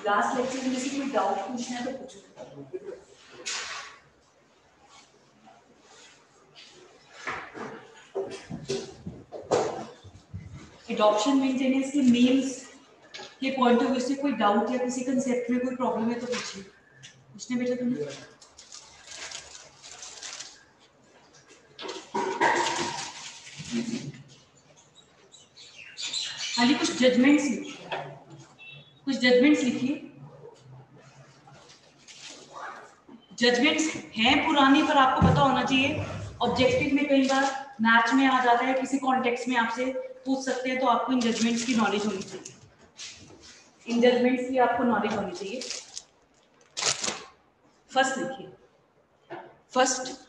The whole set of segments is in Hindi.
लास्ट लेक्चर में से कोई डाउट पूछना है तो पूछो। एडॉप्शन मेंटेनेंस के मीन्स के पॉइंट ऑफ व्यू से कोई डाउट या किसी कंसेप्ट में कोई प्रॉब्लम है तो पूछिए। पूछने बेटा तुमने हाँ जी, कुछ जजमेंट्स लिखिए, कुछ जजमेंट्स लिखिए। जजमेंट्स हैं पुरानी, पर आपको पता होना चाहिए। ऑब्जेक्टिव में कई बार मैच में आ जाता है, किसी कॉन्टेक्स्ट में आपसे पूछ सकते हैं, तो आपको इन जजमेंट्स की नॉलेज होनी चाहिए। इन जजमेंट्स की आपको नॉलेज होनी चाहिए। फर्स्ट लिखिए, फर्स्ट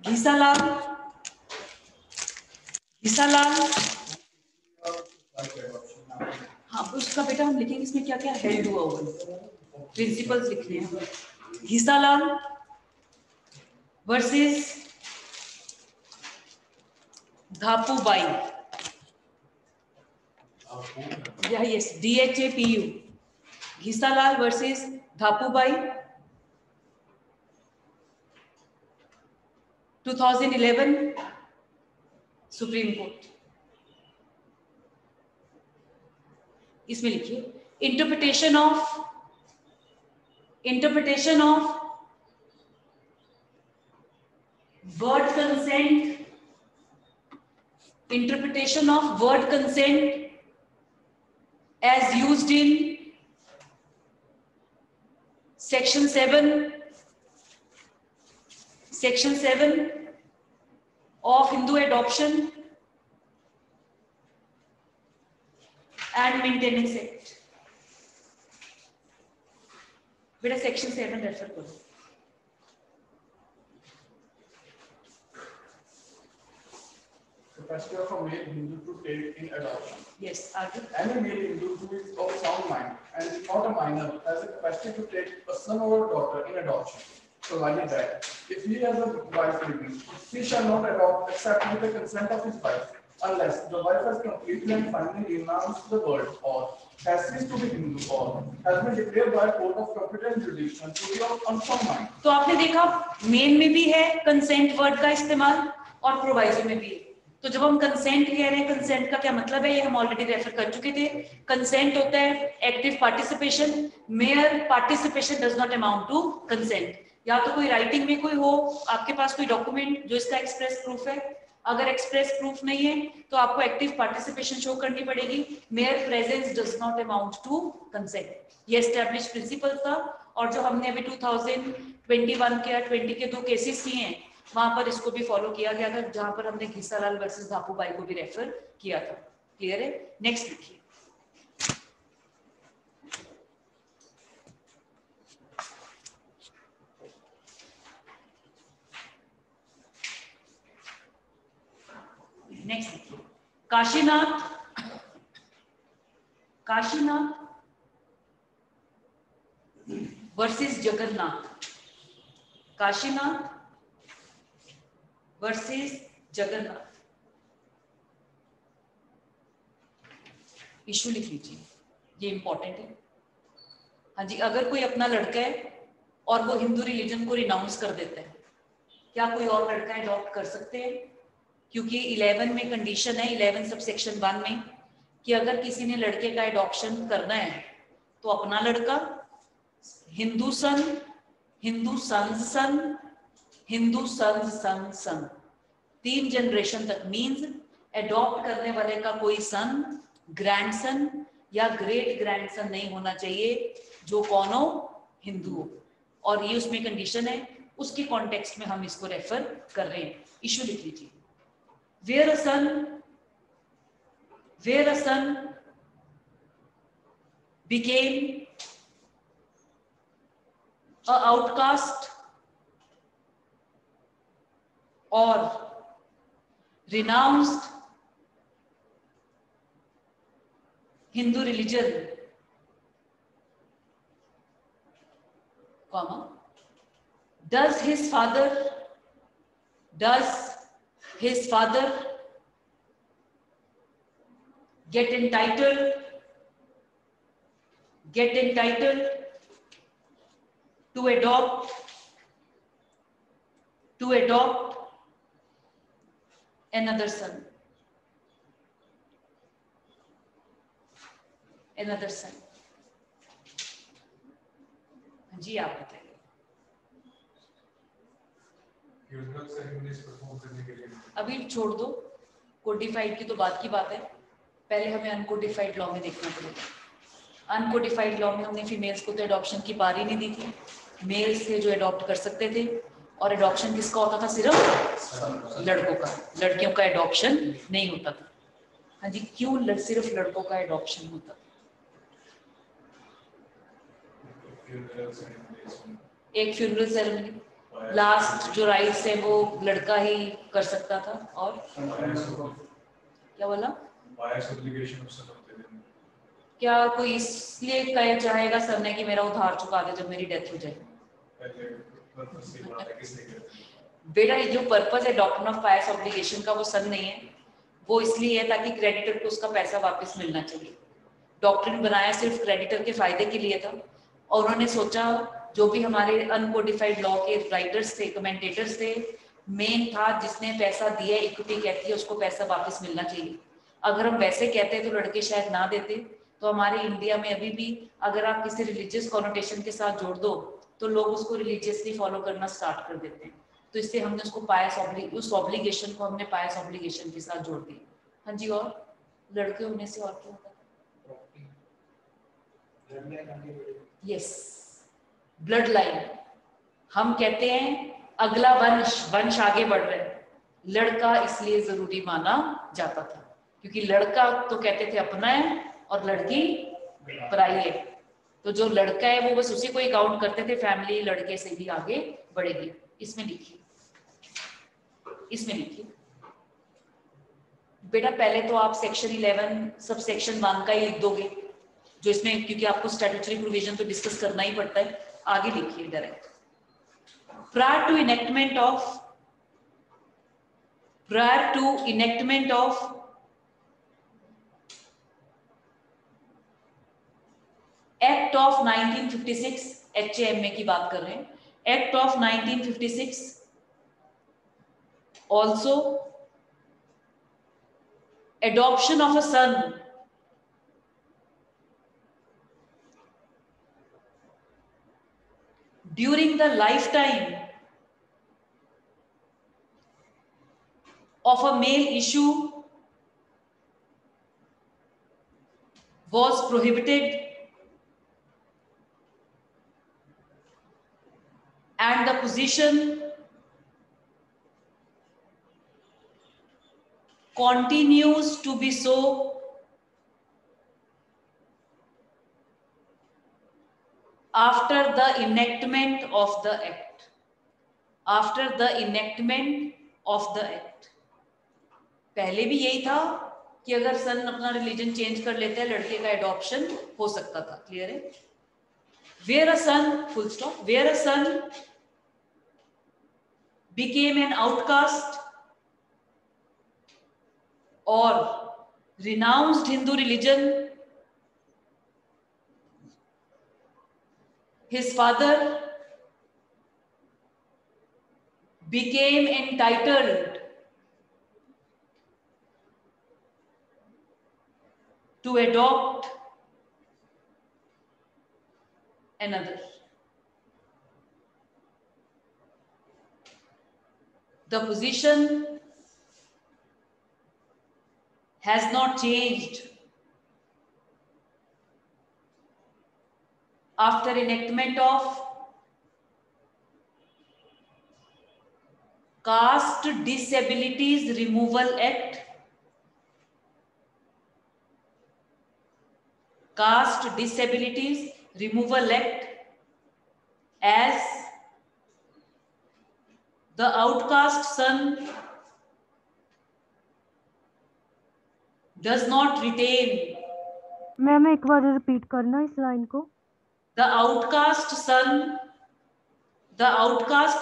घीसालाल, घीसालाल। हाँ, उसका बेटा हम लिखेंगे इसमें क्या क्या हेल्ड हुआ होगा, प्रिंसिपल्स लिखने हैं। घीसालाल वर्सेस धापूबाई, या yes DHAPU, Ghisalal versus Dhapubai 2011 supreme court. इसमें लिखिए interpretation of word consent, interpretation of word consent as used in section 7 of Hindu Adoption and Maintenance Act। बेटा सेक्शन 7 रेफर करो। Capacity of a male Hindu to take in adoption. Yes, आगे। Any male Hindu who is of sound mind and is not a minor has the capacity to take a son or a daughter in adoption, provided that if he has a wife living, he shall not adopt except with the consent of his wife, unless the wife has completely and finally renounced the word or has ceased to be Hindu or has been declared by a court of competent jurisdiction to be of unsound mind। तो आपने देखा मेन में भी है कंसेंट वर्ड का इस्तेमाल और प्रोवाइजो में भी है। तो जब हम कंसेंट कह रहे हैं, कंसेंट का क्या मतलब है, ये हम ऑलरेडी रेफर कर चुके थे। कंसेंट होता है active participation, mere participation does not amount to consent. या तो कोई राइटिंग में कोई हो, आपके पास कोई डॉक्यूमेंट जो इसका एक्सप्रेस प्रूफ है, अगर एक्सप्रेस प्रूफ नहीं है तो आपको एक्टिव पार्टिसिपेशन शो करनी पड़ेगी। Mere presence does not amount to consent, ये एस्टैब्लिश प्रिंसिपल था। और जो हमने अभी 2021 के या 20 के 2 केसेस किए हैं, वहां पर इसको भी फॉलो किया गया था, जहां पर हमने घीसालाल वर्सेस धापूबाई को भी रेफर किया था। क्लियर है? नेक्स्ट लिखिए। नेक्स्ट लिखिए Kashinath versus Jagannath, Kashinath versus Jagannath. Issue लिख लीजिए, ये इंपॉर्टेंट है। हाँ जी, अगर कोई अपना लड़का है और वो हिंदू रिलीजन को रिनाउंस कर देता है, क्या कोई और लड़का अडॉप्ट कर सकते हैं? क्योंकि 11 में कंडीशन है, 11 सबसेक्शन 1 में, कि अगर किसी ने लड़के का अडॉप्शन करना है तो अपना लड़का, हिंदू सन, हिंदू सन्स सन, हिंदू सन्स सन सन, 3 जनरेशन तक। मींस अडॉप्ट करने वाले का कोई सन, ग्रैंडसन या ग्रेट ग्रैंडसन नहीं होना चाहिए जो कौन हो, हिंदू हो। और ये उसमें कंडीशन है, उसके कॉन्टेक्स्ट में हम इसको रेफर कर रहे हैं। इशू लिख लीजिए, where a son became a outcast or renounced Hindu religion, comma, does his father get entitled to adopt another son. जी आप बताइए। अभी छोड़ दो, कोडिफाइड की तो बात की बात है, पहले हमें अनकोडिफाइड लॉ में देखना पड़ेगा। अनकोडिफाइड लॉ में हमने फीमेल्स को तो एडॉप्शन की बारी नहीं दी थी, मेल्स थे जो एडॉप्ट कर सकते थे, और एडॉप्शन किसका होता था? सिर्फ लड़कों का, लड़कियों का एडॉप्शन नहीं होता था। हाँ जी, क्यों सिर्फ लड़कों का एडॉप्शन होता था? एक फ्यूनरल सेरेमनी, लास्ट जो राइट्स है वो लड़का ही कर सकता था, और क्या बोला? क्या कोई इसलिए कह चाहेगा सर ने कि मेरा उधार चुका दे जब मेरी डेथ हो जाए? बेटा ये जो पर्पस है डॉक्ट्रिन ऑफ पायस ऑब्लिगेशन का, वो सन नहीं है, वो इसलिए है ताकि क्रेडिटर को उसका पैसा वापस मिलना चाहिए। डॉक्ट्रिन बनाया सिर्फ क्रेडिटर के फायदे के लिए था, और उन्होंने सोचा जो भी हमारे अनकोडिफाइड लॉ के राइटर्स थे, कमेंटेटर्स थे, मेन था जिसने पैसा दिया, इक्विटी कहती है, उसको पैसा वापस मिलना चाहिए। अगर हम वैसे कहते तो लड़के शायद ना देते, तो हमारे इंडिया में अभी भी अगर आप किसी रिलीजियस कॉनोटेशन के साथ जोड़ दो तो लोग उसको रिलीजियसली फॉलो करना स्टार्ट कर देते हैं। तो इससे हमने उसको पायस उस ऑब्लिगेशन को हमने पायस ऑब्लिगेशन के साथ जोड़ दिया। हाँ जी, और लड़के होने से और क्या होता है? Yes, blood line. हम कहते हैं अगला वंश आगे बढ़ रहा है, लड़का इसलिए जरूरी माना जाता था क्योंकि लड़का तो कहते थे अपना है और लड़की पराई है, तो जो लड़का है वो बस उसी को ही काउंट करते थे, फैमिली लड़के से भी आगे बढ़ेगी। इसमें लिखिए बेटा, पहले तो आप सेक्शन 11 सब सेक्शन 1 का ही लिख दोगे, जो इसमें, क्योंकि आपको स्टैट्यूटरी प्रोविजन तो डिस्कस करना ही पड़ता है। आगे लिखिए direct, prior to enactment of act of 1956, HAMA की बात कर रहे हैं, act of 1956 also adoption of a son during the lifetime of a male issue was prohibited, and the position continues to be so after the enactment of the act. पहले भी यही था कि अगर सन अपना रिलीजन चेंज कर लेते हैं लड़के का एडॉप्शन हो सकता था। क्लियर है? Where a son, full stop, where a son became an outcast or renounced Hindu religion, his father became entitled to adopt another. The position has not changed after enactment of Caste Disabilities Removal Act. Caste Disabilities Removal Act, as the outcast son does not retain. Ma'am एक बार रिपीट करना इस लाइन को। The outcast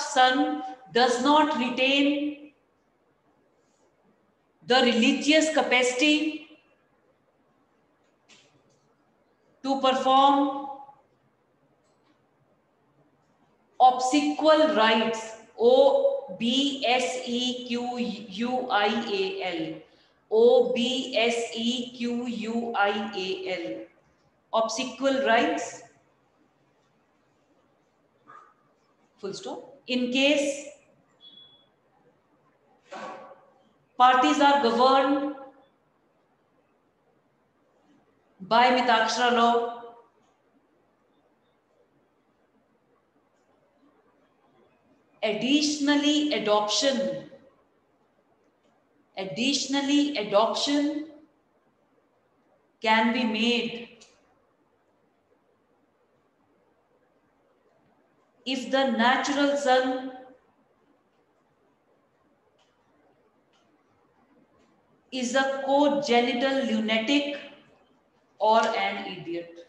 son does not retain the religious capacity to perform obsequial rites, obsequial, obsequial, obsequial rites, full stop, in case parties are governed by Mitakshara law, additionally adoption can be made if the natural son is a congenital lunatic or an idiot.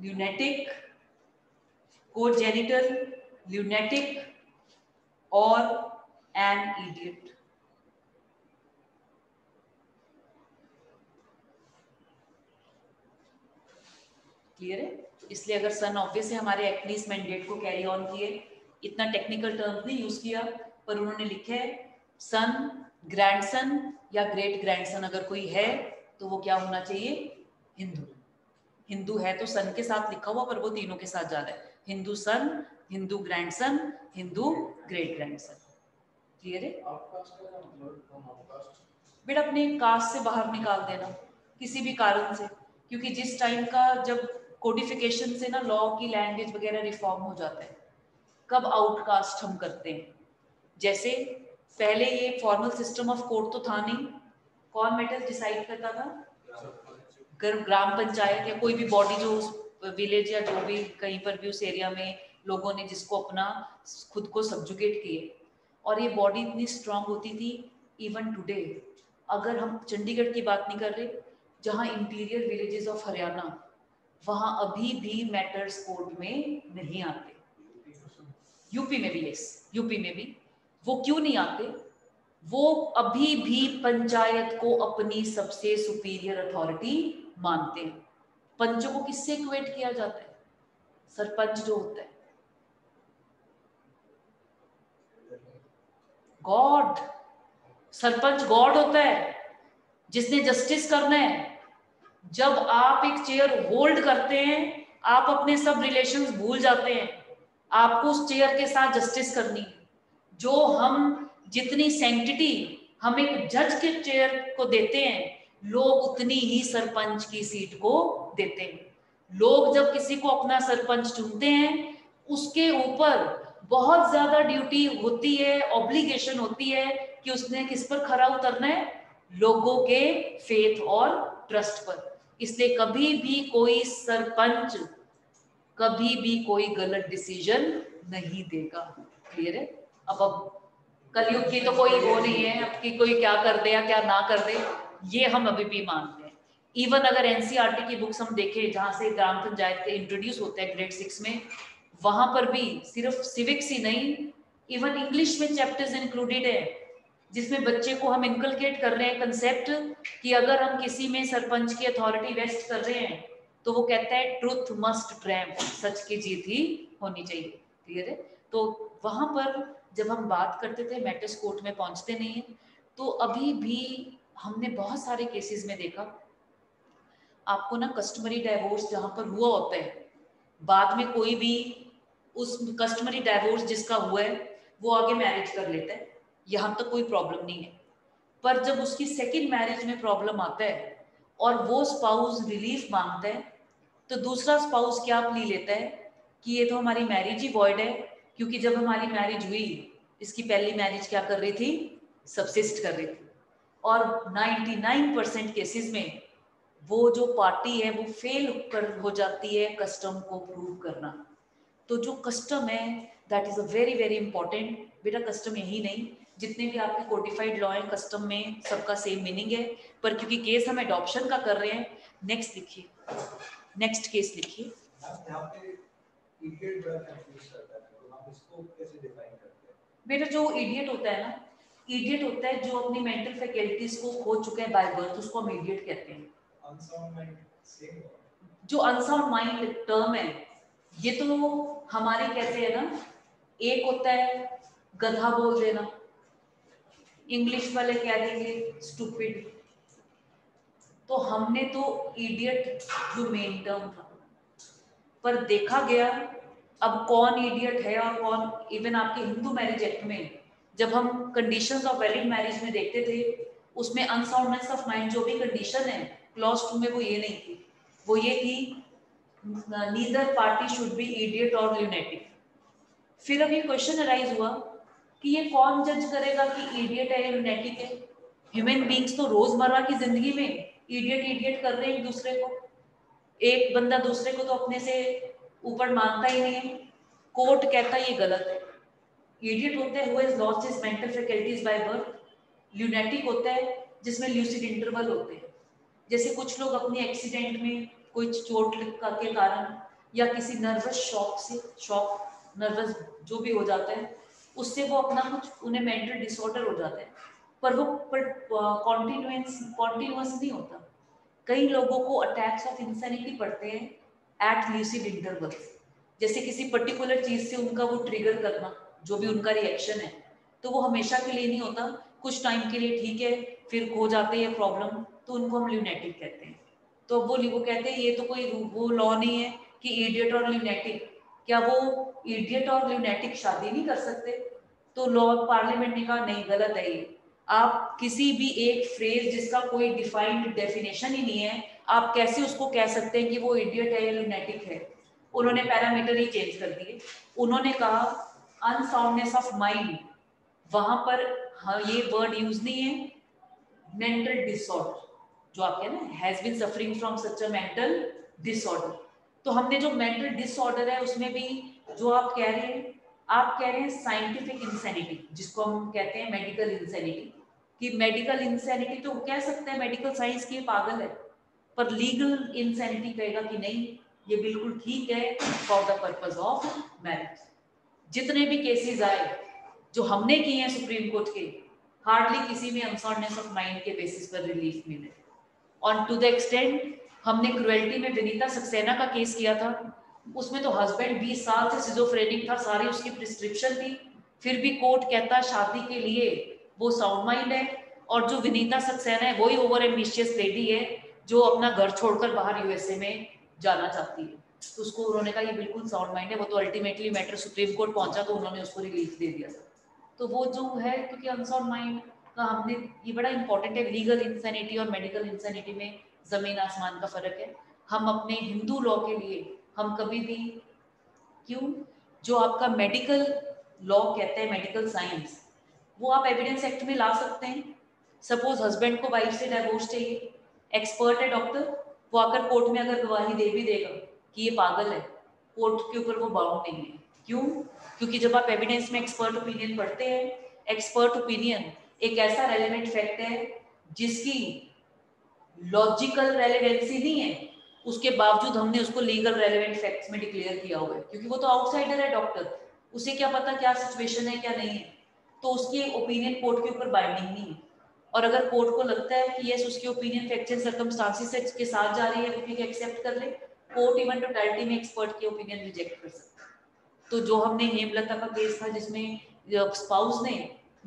Lunatic, congenital, lunatic or an idiot. Clear है? इसलिए अगर सन ऑब्वियस है हमारे एक्टनीस मैंडेट को कैरी ऑन किए, इतना टेक्निकल टर्म नहीं यूज किया, पर उन्होंने लिखे है सन, ग्रैंडसन या ग्रेट ग्रैंडसन अगर कोई है तो वो क्या होना चाहिए? हिंदू। हिंदू है तो सन के साथ लिखा हुआ, पर वो तीनों के साथ जा रहा है, Hindu son, Hindu grandson, Hindu great grandson. Clear है? बेटा अपने कास्ट से बाहर निकाल देना किसी भी कारण से, क्योंकि जिस टाइम का जब कोडिफिकेशन से ना लॉ की लैंग्वेज वगैरह रिफॉर्म हो जाता है, कब आउटकास्ट हम करते हैं। जैसे पहले ये फॉर्मल सिस्टम ऑफ कोड तो था नहीं, कौन मैटर्स डिसाइड करता था? ग्राम पंचायत या कोई भी बॉडी जो विलेज या जो भी कहीं पर भी उस एरिया में लोगों ने जिसको अपना खुद को सब्जुकेट किए, और ये बॉडी इतनी स्ट्रांग होती थी। इवन टुडे अगर हम चंडीगढ़ की बात नहीं कर रहे, जहाँ इंटीरियर विलेजेस ऑफ हरियाणा, वहाँ अभी भी मैटर्स कोड में नहीं आते। यूपी में भी, यस यूपी में भी वो क्यों नहीं आते? वो अभी भी पंचायत को अपनी सबसे सुपीरियर अथॉरिटी मानते हैं। पंचों को किससे इक्वेट किया जाता है? सरपंच जो होता है, गॉड, सरपंच गॉड होता है जिसने जस्टिस करना है। जब आप एक चेयर होल्ड करते हैं, आप अपने सब रिलेशंस भूल जाते हैं, आपको उस चेयर के साथ जस्टिस करनी है। जो हम जितनी सैंक्टिटी हम एक जज के चेयर को देते हैं, लोग उतनी ही सरपंच की सीट को देते हैं। लोग जब किसी को अपना सरपंच चुनते हैं, उसके ऊपर बहुत ज्यादा ड्यूटी होती है, ऑब्लिगेशन होती है कि उसने किस पर खरा उतरना है? लोगों के फेथ और ट्रस्ट पर। इसलिए कभी भी कोई सरपंच कभी भी कोई गलत डिसीजन नहीं देगा। क्लियर है? अब कलयुग की तो कोई वो नहीं है अब कि कोई क्या कर दे या क्या ना कर दे, ये हम अभी भी मानते हैं। इवन अगर एनसीईआरटी की बुक्स हम देखें, जहां से ग्राम पंचायत के इंट्रोड्यूस होते हैं ग्रेड 6 में, वहां पर भी सिर्फ सिविक्स ही नहीं, इवन इंग्लिश में चैप्टर्स इंक्लूडेड है, जिसमें बच्चे को हम इनकलकेट कर रहे हैं कंसेप्ट कि अगर हम किसी में सरपंच की अथॉरिटी वेस्ट कर रहे हैं तो वो कहता है ट्रुथ मस्ट ट्रैम्प, सच की जीत ही होनी चाहिए। क्लियर है? तो वहां पर जब हम बात करते थे मैटर्स कोर्ट में पहुंचते नहीं है, तो अभी भी हमने बहुत सारे केसेस में देखा, आपको ना कस्टमरी डाइवोर्स जहां पर हुआ होता है, बाद में कोई भी उस कस्टमरी डाइवोर्स जिसका हुआ है वो आगे मैरिज कर लेता है, यहाँ तक कोई प्रॉब्लम नहीं है। पर जब उसकी सेकंड मैरिज में प्रॉब्लम आता है और वो स्पाउस रिलीफ मांगता है, तो दूसरा स्पाउस क्या प्ली लेता है कि ये तो हमारी मैरिज ही वॉइड है, क्योंकि जब हमारी मैरिज हुई, इसकी पहली मैरिज क्या कर रही थी? सबसिस्ट कर रही थी। और 99% केसेस में वो जो पार्टी है वो फेल हो जाती है कस्टम को प्रूव करना। तो जो कस्टम है that is a very very important. बेटा कस्टम यही नहीं, जितने भी आपके कोडिफाइड लॉ है कस्टम में सबका सेम मीनिंग है, पर क्योंकि केस हम एडॉप्शन का कर रहे हैं, नेक्स्ट लिखिए, नेक्स्ट केस लिखिए। बेटा जो इडियट होता है ना, इडियट होता है जो अपनी मेंटल फैकल्टीज को खो चुका है बाय बर्थ, उसको हम इडियट कहते हैं। Unsound mind same. जो अनसाउंड माइंड टर्म है ये तो हमारे कहते हैं ना, एक होता है गधा बोल देना, इंग्लिश वाले कह देंगे स्टूपिड, तो हमने तो इडियट जो मेन टर्म था, पर देखा गया अब कौन इडियट है और कौन, इवन आपके हिंदू मैरिज एक्ट में जब हम कंडीशंस ऑफ वैलिड मैरिज में देखते थे, उसमें अनसाउंडनेस ऑफ माइंड जो भी कंडीशन है क्लॉज 2 में वो ये नहीं थी, वो ये थी neither party should be idiot और ल्यूनेटिक। फिर अब ये क्वेश्चन अराइज हुआ कि ये कौन जज करेगा कि इडियट है या ल्यूनेटिक है? ह्यूमन बींग्स तो रोजमर्रा की जिंदगी में इडियट इडियट कर रहे हैं एक दूसरे को, एक बंदा दूसरे को तो अपने से ऊपर मानता ही नहीं है। कोर्ट कहता है ये गलत है। इडियट होता है who has lost his mental faculties by birth, lunatic होता है जिसमें ल्यूसिड इंटरवल होते हैं। जैसे कुछ लोग अपने एक्सीडेंट में कोई चोट के कारण या किसी नर्वस शॉक से, शॉक नर्वस जो भी हो जाता है उससे वो अपना कुछ उन्हें मेंटल डिसऑर्डर हो जाता है, पर वो कॉन्टिन्यूअस नहीं होता। कई लोगों को अटैक्स ऑफ इंसैनिटी पड़ते हैं एट ल्यूसिड इंटरवल्स, जैसे किसी पर्टिकुलर चीज से उनका वो ट्रिगर करना, जो भी उनका रिएक्शन है, तो वो हमेशा के लिए नहीं होता, कुछ टाइम के लिए ठीक है, फिर हो जाते हैं प्रॉब्लम, तो उनको हम ल्यूनेटिक कहते हैं। तो वो कहते हैं ये तो कोई वो लॉ नहीं है कि इडियट और ल्यूनेटिक, क्या वो इडियट और ल्यूनेटिक शादी नहीं कर सकते? तो लॉ पार्लियामेंट ने कहा नहीं, गलत है ये। आप किसी भी एक फ्रेज जिसका कोई डिफाइंड डेफिनेशन ही नहीं है, आप कैसे उसको कह सकते हैं कि वो इडियट है या लुनेटिक है? उन्होंने पैरामीटर ही चेंज कर दिए। उन्होंने कहा अनसाउंडनेस ऑफ माइंड, वहां पर हाँ ये वर्ड यूज नहीं है, मेंटल डिसऑर्डर, जो आप कह ना has been suffering from such a mental disorder. तो हमने जो मेंटल डिसऑर्डर है उसमें भी जो आप कह रहे हैं, आप कह रहे हैं साइंटिफिक इंसैनिटी, जिसको हम कहते हैं मेडिकल इंसैनिटी, कि मेडिकल इंसैनिटी तो कह सकते हैं मेडिकल साइंस की पागल है, पर लीगल इंसैनिटी कहेगा कि नहीं ये बिल्कुल ठीक है for the purpose of marriage. जितने भी केसेस आए जो हमने किए हैं सुप्रीम कोर्ट के, हार्डली किसी में अनसाउंडनेस ऑफ माइंड के बेसिस पर रिलीफ मिले। और टू द एक्सटेंट हमने क्रुएल्टी में विनीता सक्सेना का केस किया था, उसमें तो हस्बैंड 20 साल से सिजोफ्रेनिक था, सारी उसकी प्रिस्क्रिप्शन थी, फिर भी कोर्ट कहता शादी के लिए वो साउंड माइंड है, और जो विनीता सक्सेना है वही ओवर एम्बिशियस लेडी है जो अपना घर छोड़कर बाहर यूएसए में जाना चाहती है। तो उसको उन्होंने कहा ये बिल्कुल साउंड माइंड है, वो तो अल्टीमेटली मैटर सुप्रीम कोर्ट पहुंचा तो उन्होंने उसको रिलीफ दे दिया था। तो वो जो है, क्योंकि अनसाउंड माइंड का हमने, ये बड़ा इंपॉर्टेंट है, लीगल इंसैनिटी और मेडिकल इंसैनिटी में जमीन आसमान का फर्क है। हम अपने हिंदू लॉ के लिए हम कभी भी, क्यों, जो आपका मेडिकल लॉ कहते हैं, मेडिकल साइंस, वो आप एविडेंस एक्ट में ला सकते हैं। सपोज हस्बैंड को वाइफ से डाइवोर्स चाहिए, एक्सपर्ट है डॉक्टर, वो आकर कोर्ट में अगर गवाही दे भी देगा कि ये पागल है, कोर्ट के ऊपर वो बाउंड नहीं है। क्यों? क्योंकि जब आप एविडेंस में एक्सपर्ट ओपिनियन पढ़ते हैं, एक्सपर्ट ओपिनियन एक ऐसा रेलेवेंट फैक्ट है जिसकी लॉजिकल रेलेवेंसी नहीं है, उसके बावजूद हमने उसको लीगल रेलेवेंट फैक्ट्स में डिक्लेयर किया हुआ है, क्योंकि वो तो आउटसाइडर है डॉक्टर, उसे क्या पता क्या सिचुएशन है क्या नहीं है, तो उसकी ओपिनियन कोर्ट के ऊपर बाइंडिंग नहीं है। और अगर कोर्ट को लगता है कि यस उसकी ओपिनियन फैक्चुअल सर्कमस्टांसेस के साथ जा रही है तो ठीक है, एक्सेप्ट कर ले, कोर्ट इवन टोटलिटी में एक्सपर्ट की ओपिनियन रिजेक्ट कर सकता है। तो जो हमने हेमलता का केस था जिसमें स्पाउस ने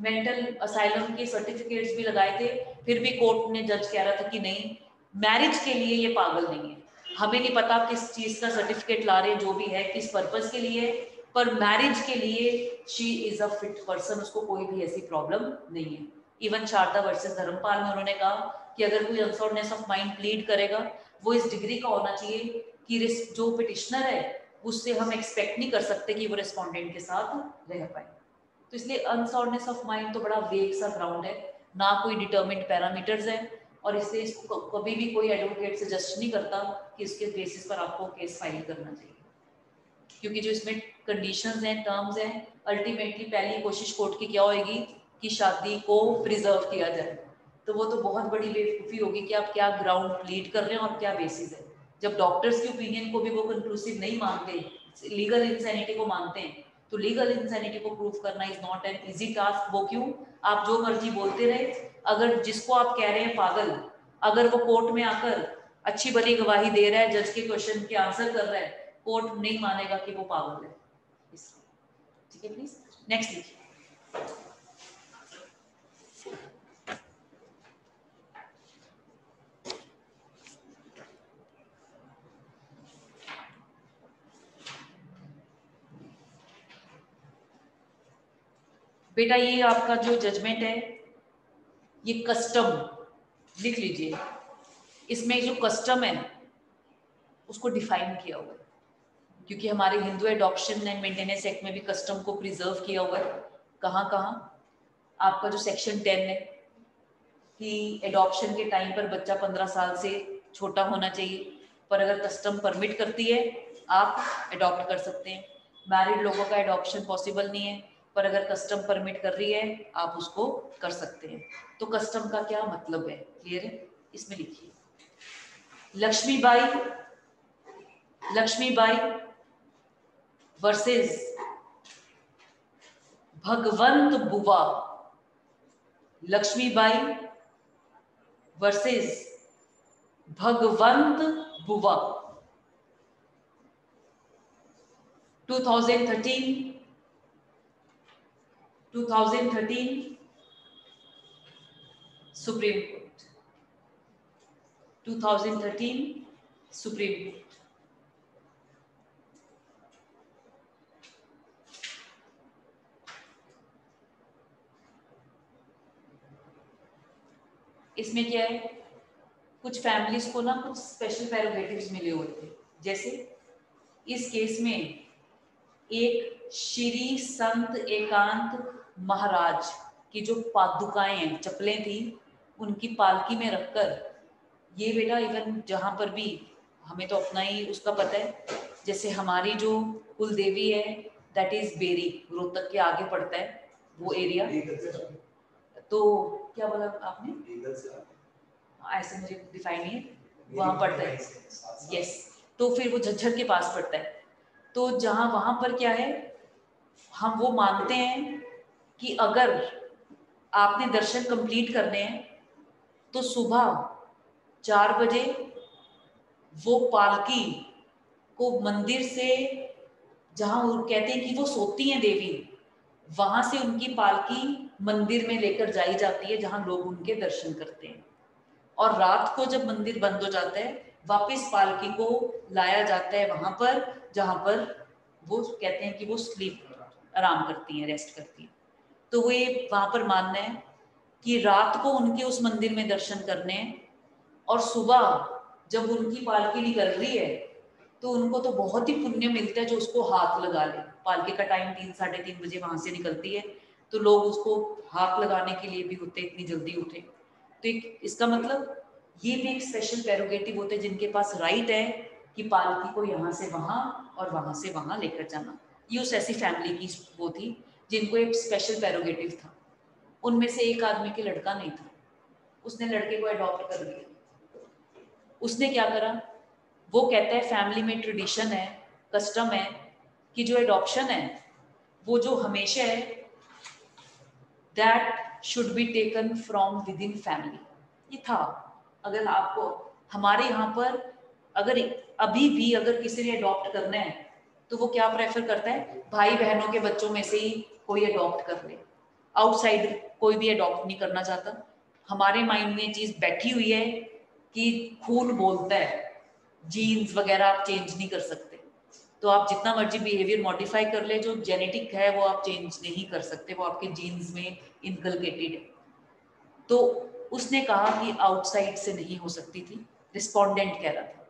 मेंटल असाइलम के सर्टिफिकेट्स भी लगाए थे, फिर भी कोर्ट ने जज कह रहा था कि नहीं, मैरिज के लिए ये पागल नहीं है, हमें नहीं पता किस चीज का सर्टिफिकेट ला रहे, जो भी है किस पर्पस के लिए, पर मैरिज के लिए she is a fit person, उसको कोई भी ऐसी प्रॉब्लम नहीं है। इवन शारदा वर्सेस धर्मपाल में उन्होंने कहा कि अगर कोई अनसाउंडनेस ऑफ माइंड प्लीड करेगा वो इस डिग्री का होना चाहिए कि जो पिटिशनर है उससे हम एक्सपेक्ट नहीं कर सकते कि वो रेस्पोंडेंट के साथ रह पाए। तो इसलिए अनसाउंडनेस ऑफ माइंड तो बड़ा वेग सा ग्राउंड है, ना कोई डिटरमिन्ड पैरामीटर्स है, और इसलिए इसको कभी भी कोई एडवोकेट सजेस्ट नहीं करता कि इसके बेसिस पर आपको केस फाइल करना चाहिए, क्योंकि जो इसमें कंडीशंस हैं, टर्म्स हैं, अल्टीमेटली पहली कोशिश कोर्ट की क्या होगी कि शादी को प्रिजर्व किया जाए, तो वो तो बहुत बड़ी बेवकूफ़ी होगी कि आप क्या ग्राउंड प्लीड कर रहे हैं और क्या बेसिस है। जब डॉक्टर्स की ओपिनियन को भी वो कंक्लूसिव नहीं मानते, लीगल इंसैनिटी को मानते हैं, तो लीगल इंसैनिटी को प्रूव करना is not an easy task. वो क्यों? आप जो मर्जी बोलते रहे, अगर जिसको आप कह रहे हैं पागल, अगर वो कोर्ट में आकर अच्छी भली गवाही दे रहा है, जज के क्वेश्चन के आंसर कर रहा है, कोर्ट नहीं मानेगा कि वो पागल है। ठीक है, प्लीज नेक्स्ट लिखिए। बेटा ये आपका जो जजमेंट है, ये कस्टम लिख लीजिए। इसमें जो कस्टम है उसको डिफाइन किया हुआ है, क्योंकि हमारे Hindu adoption and maintenance act में भी कस्टम को प्रिजर्व किया हुआ है। कहाँ कहाँ? आपका जो सेक्शन 10 है कि एडॉप्शन के टाइम पर बच्चा 15 साल से छोटा होना चाहिए, पर अगर कस्टम परमिट करती है आप एडॉप्ट कर सकते हैं। मैरिड लोगों का एडॉप्शन पॉसिबल नहीं है, पर अगर कस्टम परमिट कर रही है आप उसको कर सकते हैं। तो कस्टम का क्या मतलब है, क्लियर है? इसमें लिखिए लक्ष्मीबाई वर्सेस भगवंत बुवा। लक्ष्मीबाई वर्सेस भगवंत बुवा 2013 सुप्रीम कोर्ट। 2013 supreme court. इसमें क्या है, कुछ फैमिलीज को ना कुछ स्पेशल प्रेरोगेटिव्स मिले हुए थे। जैसे इस केस में एक श्री संत एकांत महाराज की जो पादुकाएं हैं, चप्पलें थी, उनकी पालकी में रखकर, ये बेटा इवन जहां पर भी हमें तो अपना ही उसका पता है, जैसे हमारी जो कुल देवी है दैट इज बेरी, रोहतक के आगे पड़ता है वो एरिया। तो क्या बोला आपने? ऐसे मुझे डिफाइन नहीं है, वहां पड़ता है। यस, तो फिर वो झज्जर के पास पड़ता है। तो जहां वहां पर क्या है, हम वो मानते हैं कि अगर आपने दर्शन कंप्लीट करने हैं तो सुबह 4 बजे वो पालकी को मंदिर से, जहां वो कहते हैं कि वो सोती हैं देवी, वहां से उनकी पालकी मंदिर में लेकर जाई जाती है जहां लोग उनके दर्शन करते हैं। और रात को जब मंदिर बंद हो जाता है, वापस पालकी को लाया जाता है वहां पर जहां पर वो कहते हैं कि वो स्लीप आराम करती हैं, रेस्ट करती हैं। तो वो ये वहां पर मानना है कि रात को उनके उस मंदिर में दर्शन करने हैं, और सुबह जब उनकी पालकी निकल रही है तो उनको तो बहुत ही पुण्य मिलता है जो उसको हाथ लगा ले। पालकी का टाइम 3-3:30 बजे वहां से निकलती है, तो लोग उसको हाथ लगाने के लिए भी होते, इतनी जल्दी उठे। तो इसका मतलब ये भी एक स्पेशल प्रेरोगेटिव होते हैं जिनके पास राइट है कि पालकी को यहाँ से वहां और वहां से वहां लेकर जाना। ये उस ऐसी फैमिली की वो थी जिनको एक स्पेशल प्रेरोगेटिव था। उनमें से एक आदमी के लड़का नहीं था, उसने लड़के को अडॉप्ट कर लिया। उसने क्या करा, वो कहता है फैमिली में ट्रेडिशन है, कस्टम है कि जो एडॉप्शन है वो जो हमेशा है that should be taken from with in family. ये था। अगर आपको हमारे यहाँ पर अगर अभी भी अगर किसी ने अडॉप्ट करना है तो वो क्या प्रेफर करता है, भाई बहनों के बच्चों में से ही कोई अडॉप्ट कर ले, आउटसाइड कोई भी अडॉप्ट नहीं करना चाहता। हमारे माइंड में चीज बैठी हुई है कि खून बोलता है, जीन्स वगैरह आप चेंज नहीं कर सकते। तो आप जितना मर्जी बिहेवियर मॉडिफाई कर ले, जो जेनेटिक है वो आप चेंज नहीं कर सकते, वो आपके जीन्स में इनकलकेटेड है। तो उसने कहा कि आउटसाइड से नहीं हो सकती थी, रिस्पोंडेंट कह रहा था।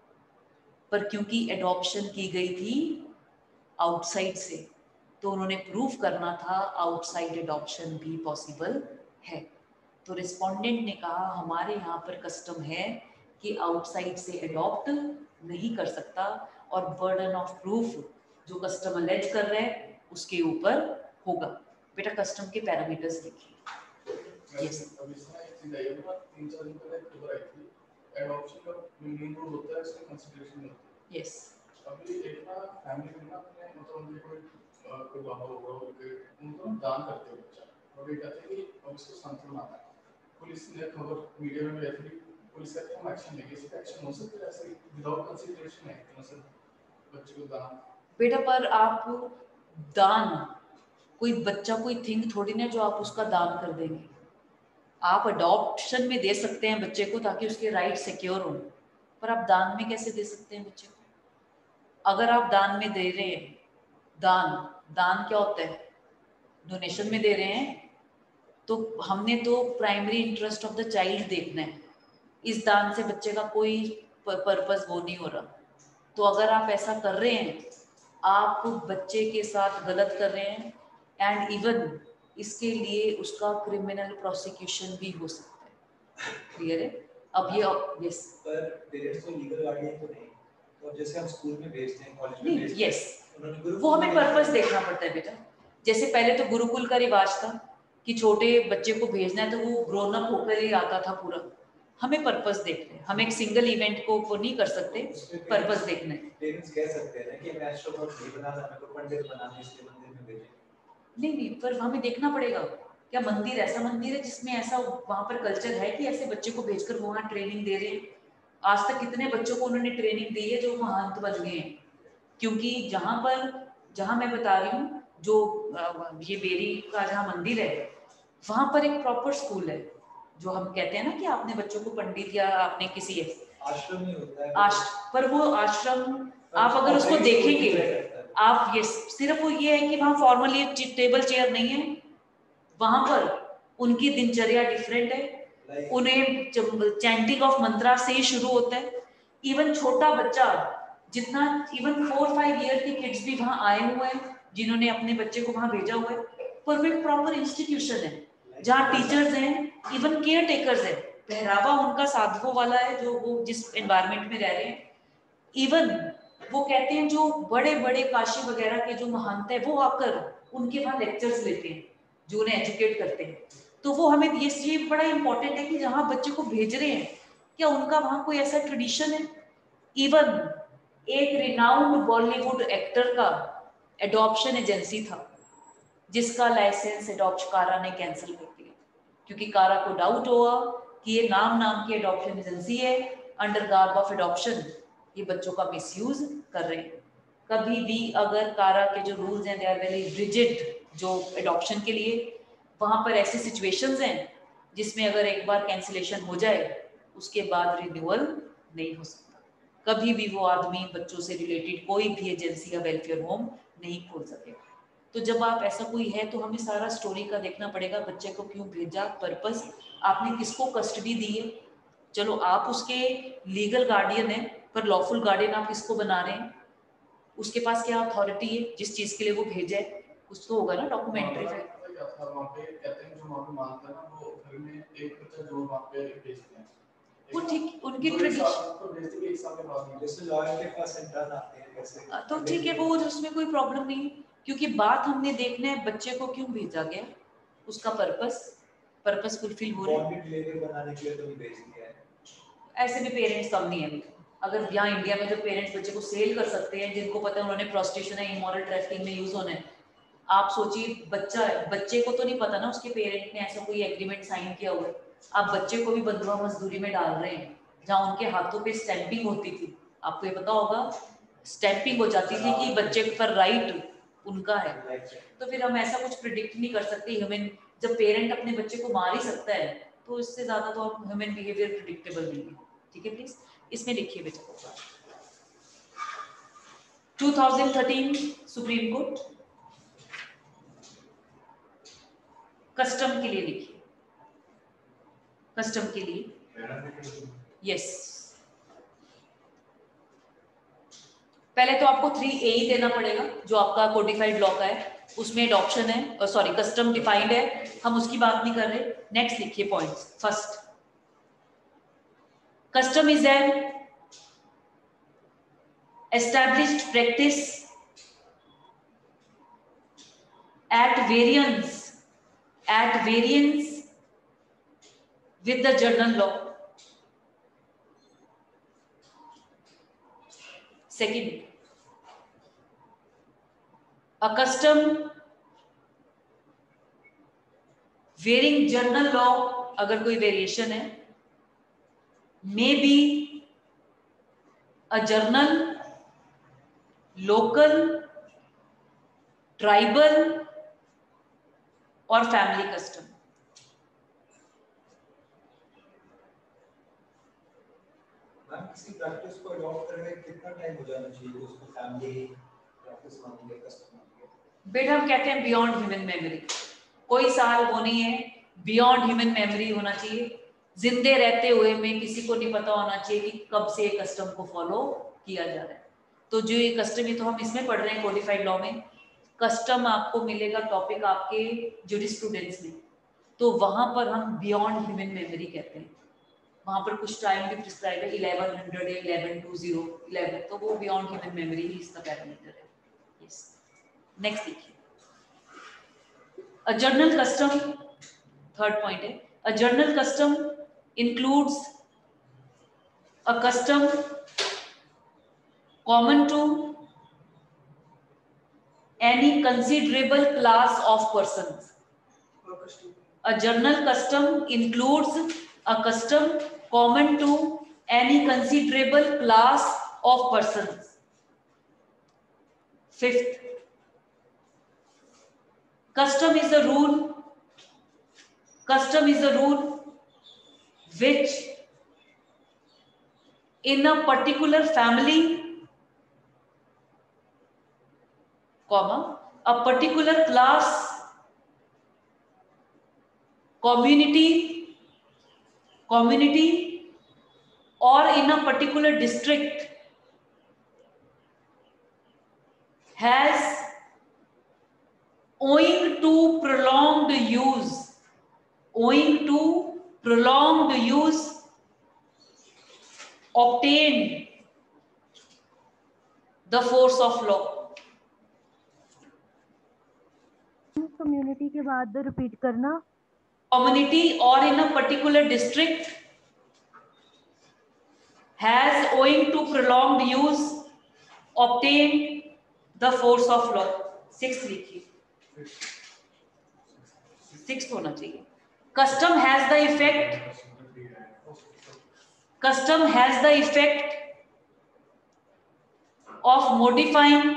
पर क्योंकि एडॉप्शन की गई थी आउटसाइड से, तो उन्होंने प्रूफ करना था आउटसाइड एडॉप्शन भी पॉसिबल है। तो रिस्पोंडेंट ने कहा हमारे यहाँ पर कस्टम है कि आउटसाइड से अडॉप्ट नहीं कर सकता, और बर्डन ऑफ प्रूफ जो कस्टम अलेज कर रहे हैं उसके ऊपर होगा। बेटा कस्टम के पैरामीटर्स देखिए। यस, अब इसमें एक चीज आई है ना, 3-4 दिन पहले एक खबर आई थी, एडॉप्शन का मेन रूल होता है, इसमें कंसीडरेशन होती है। यस, अभी एक ना फैमिली में ना अपने मतलब उनके कोई कोई बाबा होगा उनको दान करते हो बच्चा, और ये कहते हैं कि अब इसको संतुलन आता है, पुलिस ने खबर मीडिया में भेजी, पुलिस कहती है हम एक्शन लेंगे, इस पे एक्शन हो सकता है ऐसे विदाउट कंसीडरेशन है कि मतलब बच्चे को दान। बेटा पर आप दान, कोई बच्चा कोई थिंग थोड़ी ना जो आप उसका दान कर देंगे। आप अडॉप्शन में दे सकते हैं बच्चे को ताकि उसके राइट सिक्योर हो, पर आप दान में कैसे दे सकते हैं बच्चे को? अगर आप दान में दे रहे हैं, दान दान क्या होता है? डोनेशन में दे रहे हैं, तो हमने तो primary interest of the child देखना है। इस दान से बच्चे का कोई पर्पस वो नहीं हो रहा। तो अगर आप ऐसा कर रहे हैं, आप बच्चे के साथ गलत कर रहे हैं, एंड इवन इसके लिए उसका क्रिमिनल प्रोसिक्यूशन भी हो सकता है। क्लियर है? अब ये यस, पर पेरेंट्स को लीगल गार्डियन तो नहीं, तो जैसे हम स्कूल में भेजते हैं, कॉलेज में नहीं, भेजते हैं, यस वो हमें पर्पस देखना पड़ता है बेटा। जैसे पहले तो गुरुकुल का रिवाज था कि छोटे बच्चे को भेजना है तो वो ग्रोन अप होकर ही आता था पूरा। हमें पर्पस देखना है, हम एक सिंगल इवेंट को वो नहीं कर सकते, पर्पस देखना है। पेरेंट्स कह सकते हैं ना कि मैं एस्ट्रोनॉट नहीं बनाना, मेरे को पंडित बनाना है, इसलिए मंदिर में भेजें। नहीं, पर हमें देखना पड़ेगा क्या मंदिर ऐसा मंदिर है जिसमें ऐसा वहां पर कल्चर है कि ऐसे बच्चे को भेजकर वहां ट्रेनिंग दे रहे हैं। आज तक कितने बच्चों को उन्होंने ट्रेनिंग दी है जो महंत बन गए हैं। क्योंकि जहां मैं बता रही हूँ, जो ये बेरी का जहाँ मंदिर है, वहां पर एक प्रॉपर स्कूल है। जो हम कहते हैं ना कि आपने बच्चों को पंडित या आपने किसी आश्रम नहीं होता है, पर वो आश्रम आप अगर उसको देखेंगे, आप ये सिर्फ वो ये है कि वहाँ फॉर्मली टेबल चेयर नहीं है, वहां पर उनकी दिनचर्या डिफरेंट है। उन्हें चैंटिंग ऑफ मंत्रा से ही शुरू होता है। इवन छोटा बच्चा जितना, इवन 4-5 ईयर के किड्स भी वहां आए हुए हैं जिन्होंने अपने बच्चे को वहां भेजा हुआ है। पर एक प्रॉपर इंस्टीट्यूशन है जहाँ टीचर्स हैं, इवन केयर टेकर्स है। पहरावा उनका साधुओं वाला है जो वो जिस एनवायरमेंट में रह रहे हैं। इवन वो कहते हैं जो बड़े बड़े काशी वगैरह के जो महंत है वो आकर उनके वहां लेक्चर्स लेते हैं जो उन्हें एजुकेट करते हैं। तो वो हमें ये बड़ा इंपॉर्टेंट है कि जहाँ बच्चे को भेज रहे हैं क्या उनका वहां कोई ऐसा ट्रेडिशन है। इवन एक रिनाउंड बॉलीवुड एक्टर का एडॉप्शन एजेंसी था जिसका लाइसेंस एडॉप्शन कारा ने कैंसिल कर दिया, क्योंकि कारा को डाउट हुआ कि ये नाम की एडॉप्शन एजेंसी है, अंडर गार्ब ऑफ एडॉप्शन ये बच्चों का मिसयूज कर रहे हैं। कभी भी अगर कारा के जो रूल्स हैं दे आर वेरी रिजिड जो एडॉप्शन के लिए, वहां पर ऐसी सिचुएशंस हैं जिसमें अगर एक बार कैंसिलेशन हो जाए उसके बाद रिन्यूअल नहीं हो सकता। कभी भी वो आदमी बच्चों से रिलेटेड कोई भी एजेंसी या वेलफेयर होम नहीं खोल सकेगा। तो जब आप ऐसा कोई है तो हमें सारा स्टोरी का देखना पड़ेगा, बच्चे को क्यों भेजा, पर्पस, आपने किसको कस्टडी दी है। चलो आप उसके लीगल गार्डियन है, पर लॉफुल गार्डियन आप किसको बना रहे हैं, उसके पास क्या अथॉरिटी है जिस चीज के लिए वो भेजा है, कुछ तो होगा ना डॉक्यूमेंट्री पे। वहाँ पे कहते हैं जो वहाँ पे मानता है ना वो घर में एक बच्चा जो वहाँ पे भेजते हैं वो ठीक उनकी ट्रेडिशन तो भेजते हैं 1 साल के बाद, जैसे लॉयर के पास इंटर्न आते हैं वैसे तो ठीक है, वो उसमें कोई प्रॉब्लम नहीं, क्योंकि बात हमने देखना है बच्चे को क्यों भेजा गया, उसका पर्पस फुलफिल हो रहा है। बॉन्डेड लेबर बनाने के लिए तो नहीं भेज दिया है। ऐसे भी पेरेंट्स कम नहीं है। अगर यहाँ इंडिया में जो पेरेंट्स बच्चे को सेल कर सकते हैं, जिनको पता है उन्होंने प्रोस्टिट्यूशन है इमोरल ट्रैफिकिंग में यूज होना है, आप सोचिए बच्चे को तो नहीं पता ना उसके पेरेंट ने ऐसा कोई एग्रीमेंट साइन किया हुआ है। आप बच्चे को भी बंधुआ मजदूरी में डाल रहे हैं जहाँ उनके हाथों पे स्टैंपिंग होती थी। आपको ये पता होगा, स्टैंपिंग हो जाती थी कि बच्चे पर राइट उनका है। तो फिर हम ऐसा कुछ प्रिडिक्ट नहीं कर सकते। ह्यूमन, जब पेरेंट अपने बच्चे को मार ही सकता है तो इससे ज्यादा तो ह्यूमन बिहेवियर प्रिडिक्टेबल नहीं है। ठीक है, प्लीज इसमें लिखिए बेटा 2013 सुप्रीम कोर्ट कस्टम के लिए लिखिए, कस्टम के लिए यस। पहले तो आपको 3A ही देना पड़ेगा जो आपका कोडिफाइड लॉ का है, उसमें एडॉप्शन है, सॉरी कस्टम डिफाइंड है, हम उसकी बात नहीं कर रहे। नेक्स्ट लिखिए points. First, custom is an established practice at variance with the general law. Second, A custom varying general law, अगर कोई वेरिएशन है, may be a general, local, tribal और फैमिली कस्टम। मैम किसी प्रैक्टिस को अडॉप्ट करने में कितना टाइम हो जाना चाहिए उसको फैमिली प्रैक्टिस मान लिया, कस्टम मान लिया? बेटा हम कहते हैं बियॉन्ड ह्यूमन मेमोरी, कोई साल वो नहीं है, बियॉन्ड ह्यूमन मेमोरी होना चाहिए। जिंदे रहते हुए में किसी को नहीं पता होना चाहिए कि कब से कस्टम को फॉलो किया जा रहा है। तो जो ये कस्टम, ये तो हम इसमें पढ़ रहे हैं कोडिफाइड लॉ में, कस्टम आपको मिलेगा टॉपिक आपके जूरिस्प्रूडेंस में, तो वहां पर हम बियॉन्ड ह्यूमन मेमोरी कहते हैं। वहां पर कुछ टाइम भी प्रिस्क्राइब है, 1100 है, 1120, 11, तो वो बियॉन्ड ह्यूमन मेमोरी ही इसका पैरामीटर है। यस, नेक्स्ट देखिए, a general custom, third point है, a general custom includes a custom common to any considerable class of persons. A journal custom includes a custom common to any considerable class of persons. Fifth, custom is a rule. Custom is a rule which in a particular family, comma, a particular class, community or in a particular district has, owing to prolonged use, obtained the force of law. Community के बाद रिपीट करना। Community or in a particular district has, owing to prolonged use, obtained the force of law. 6 लिखिए, 6 होना चाहिए। Custom has the effect of modifying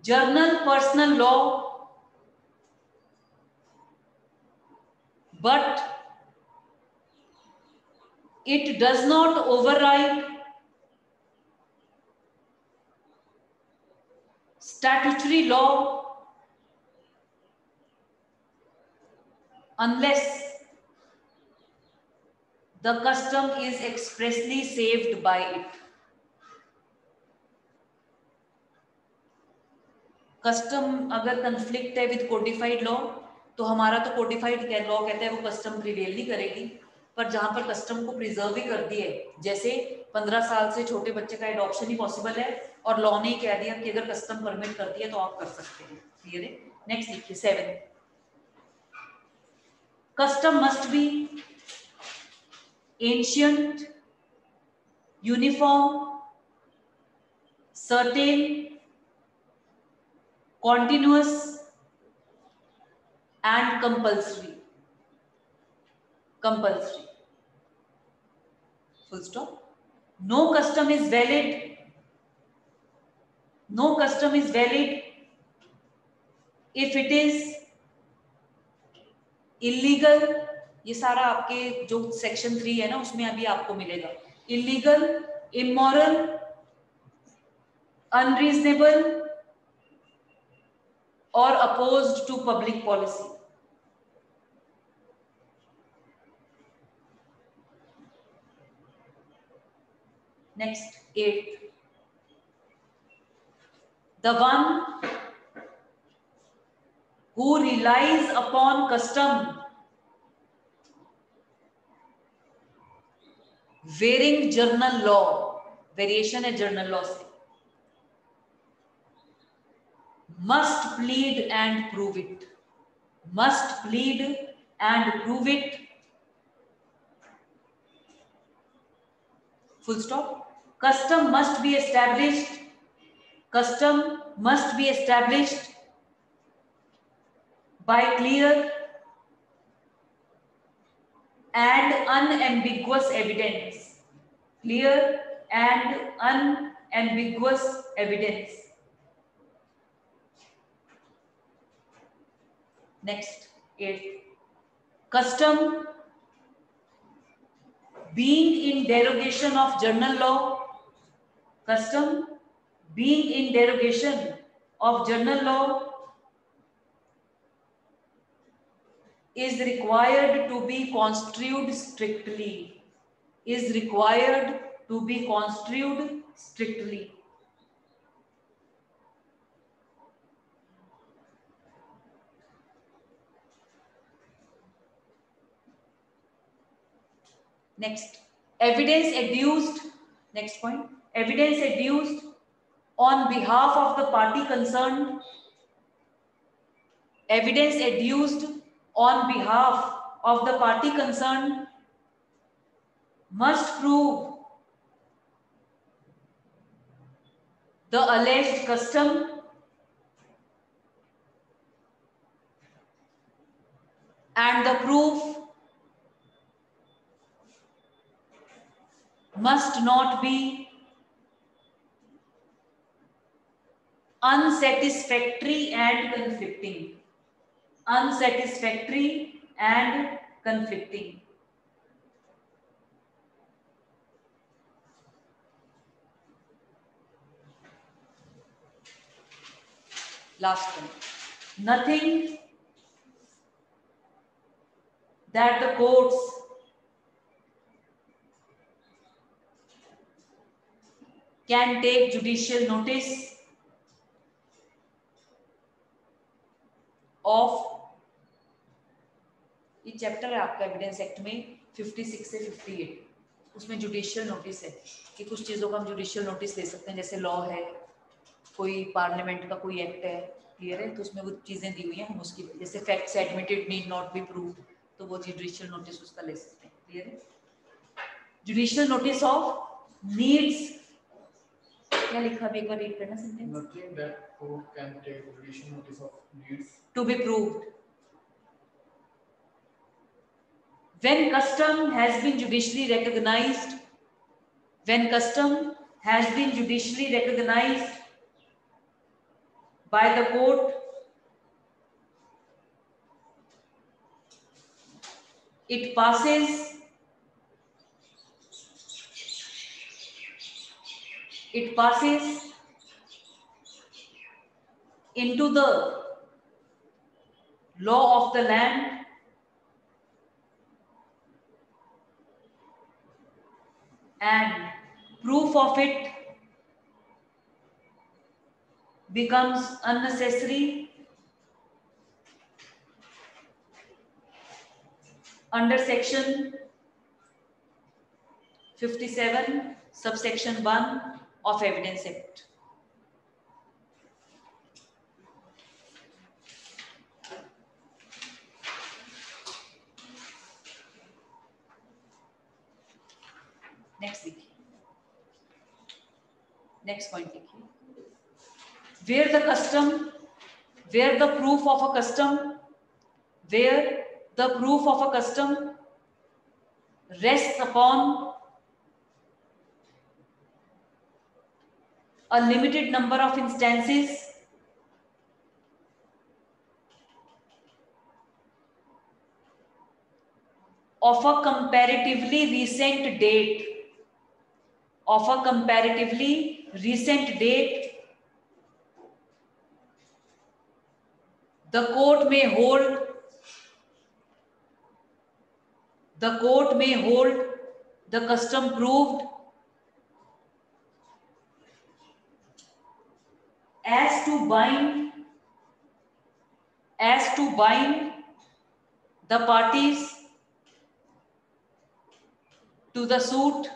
journal personal law, but it does not override statutory law unless the custom is expressly saved by it. Custom अगर कंफ्लिक्ट है विद कोडिफाइड लॉ, तो हमारा तो कोडिफाइड लॉ कहता है वो कस्टम प्रिवेल नहीं करेगी, पर जहां पर कस्टम को प्रिजर्व ही कर दिए, जैसे 15 साल से छोटे बच्चे का एडॉप्शन ही पॉसिबल है और लॉ ने कह दिया कि अगर कस्टम परमिट कर दिया तो आप कर सकते हैं। क्लियर है? नेक्स्ट लिखिए 7, custom must be ancient, uniform, certain, continuous and compulsory. Full stop. No custom is valid if it is illegal. ये सारा आपके जो सेक्शन 3 है ना उसमें अभी आपको मिलेगा। Illegal, immoral, unreasonable or opposed to public policy. Next, 8, the one who relies upon custom varying journal law, variation है जर्नल लॉ से, must plead and prove it, full stop. Custom must be established. Custom must be established by clear and unambiguous evidence. Clear and unambiguous evidence. Next, 8th. Custom being in derogation of general law. Custom being in derogation of general law is required to be construed strictly. Is required to be construed strictly. Next, evidence adduced. Next point. Evidence adduced on behalf of the party concerned. Evidence adduced on behalf of the party concerned must prove the alleged custom and the proof must not be unsatisfactory and conflicting. Unsatisfactory and conflicting. Last one. Nothing that the courts can take judicial notice of. ये चैप्टर है आपका एविडेंस एक्ट में 56 से 58, उसमें जुडिशियल नोटिस है कि कुछ चीज़ों का हम जुडिशियल नोटिस ले सकते हैं, जैसे लॉ है, कोई पार्लियामेंट का कोई एक्ट है, क्लियर है, तो उसमें वो चीज़ें दी हुई हैं, हम उसकी जैसे facts admitted need not be proved, तो वो जुडिशियल नोटिस उसका ले सकते हैं, क्लियर है। जुडिशियल नोटिस ऑफ नीड्स, क्या लिखा है, एक बार रीड करना sentence. Nothing that court can take judicial notice of needs to be proved. When custom has been judicially recognized, when custom has been judicially recognized by the court, it passes into the law of the land and proof of it becomes unnecessary under section 57 subsection 1 of Evidence Act. Next देखिए, नेक्स्ट पॉइंट देखिए, where the custom, where the proof of a custom, where the proof of a custom rests upon a limited number of instances of a comparatively recent date, of a comparatively recent date, the court may hold the custom proved as to bind the parties to the suit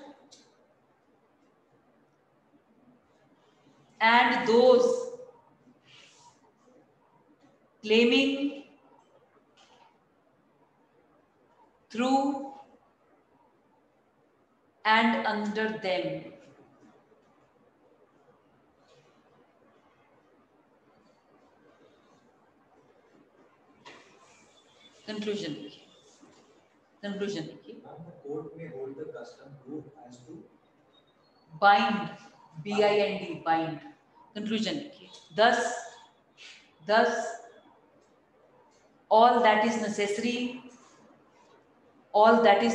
and those claiming through and under them conclusion लिखिए The court may hold the custom group as to bind, bind, bind. Conclusion लिखिए thus all that is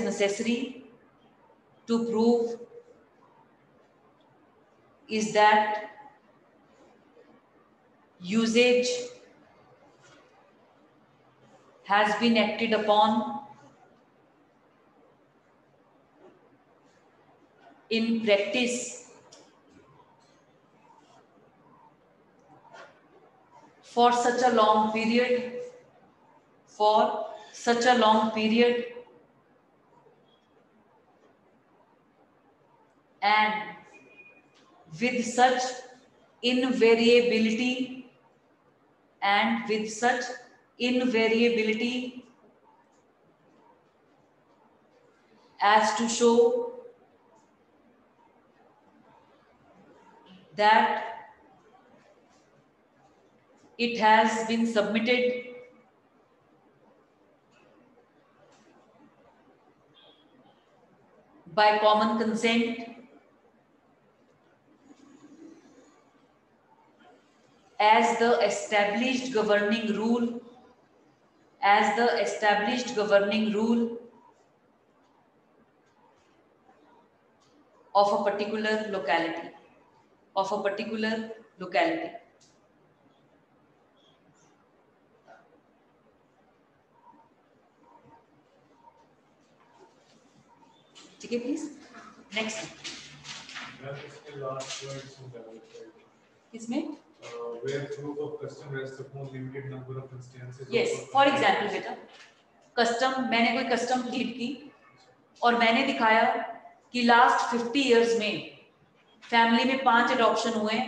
necessary to prove is that usage has been acted upon in practice for such a long period and with such invariability as to show that it has been submitted by common consent as the established governing rule of a particular locality. ठीक है प्लीज नेक्स्ट किसमें where proof of custom rests upon limited number of instances yes for example बेटा कस्टम मैंने कोई कस्टम प्लीड की और मैंने दिखाया कि लास्ट 50 इयर्स में फैमिली में 5 एडॉप्शन हुए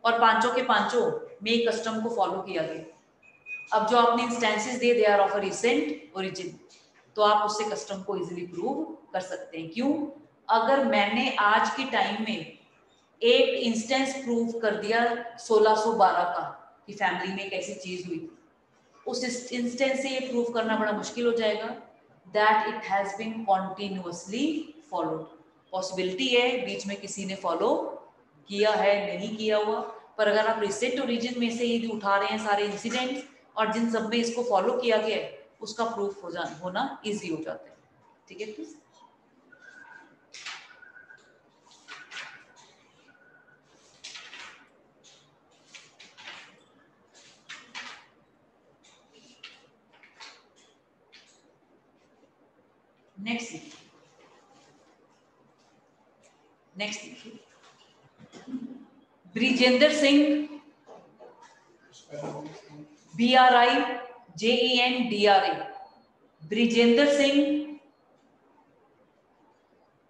और पांचों के पांचों में कस्टम को फॉलो किया गया अब जो आपने इंस्टेंसेस दिए they are of a recent origin तो आप उससे कस्टम को इजीली प्रूव कर सकते हैं क्यों अगर मैंने आज के टाइम में एक इंस्टेंस प्रूव कर दिया 1612 का कि फैमिली में एक ऐसी चीज हुई उस इंस्टेंस से ये प्रूव करना बड़ा मुश्किल हो जाएगा that it has been continuously followed possibility है बीच में किसी ने फॉलो किया है नहीं किया हुआ पर अगर आप रिसेंट ओरिजिन में से ये उठा रहे हैं सारे इंसिडेंट्स और जिन सब में इसको फॉलो किया गया है उसका प्रूफ होना इजी हो जाता है ठीक है please next Brijendra Singh BRIJENDRA Brijendra Singh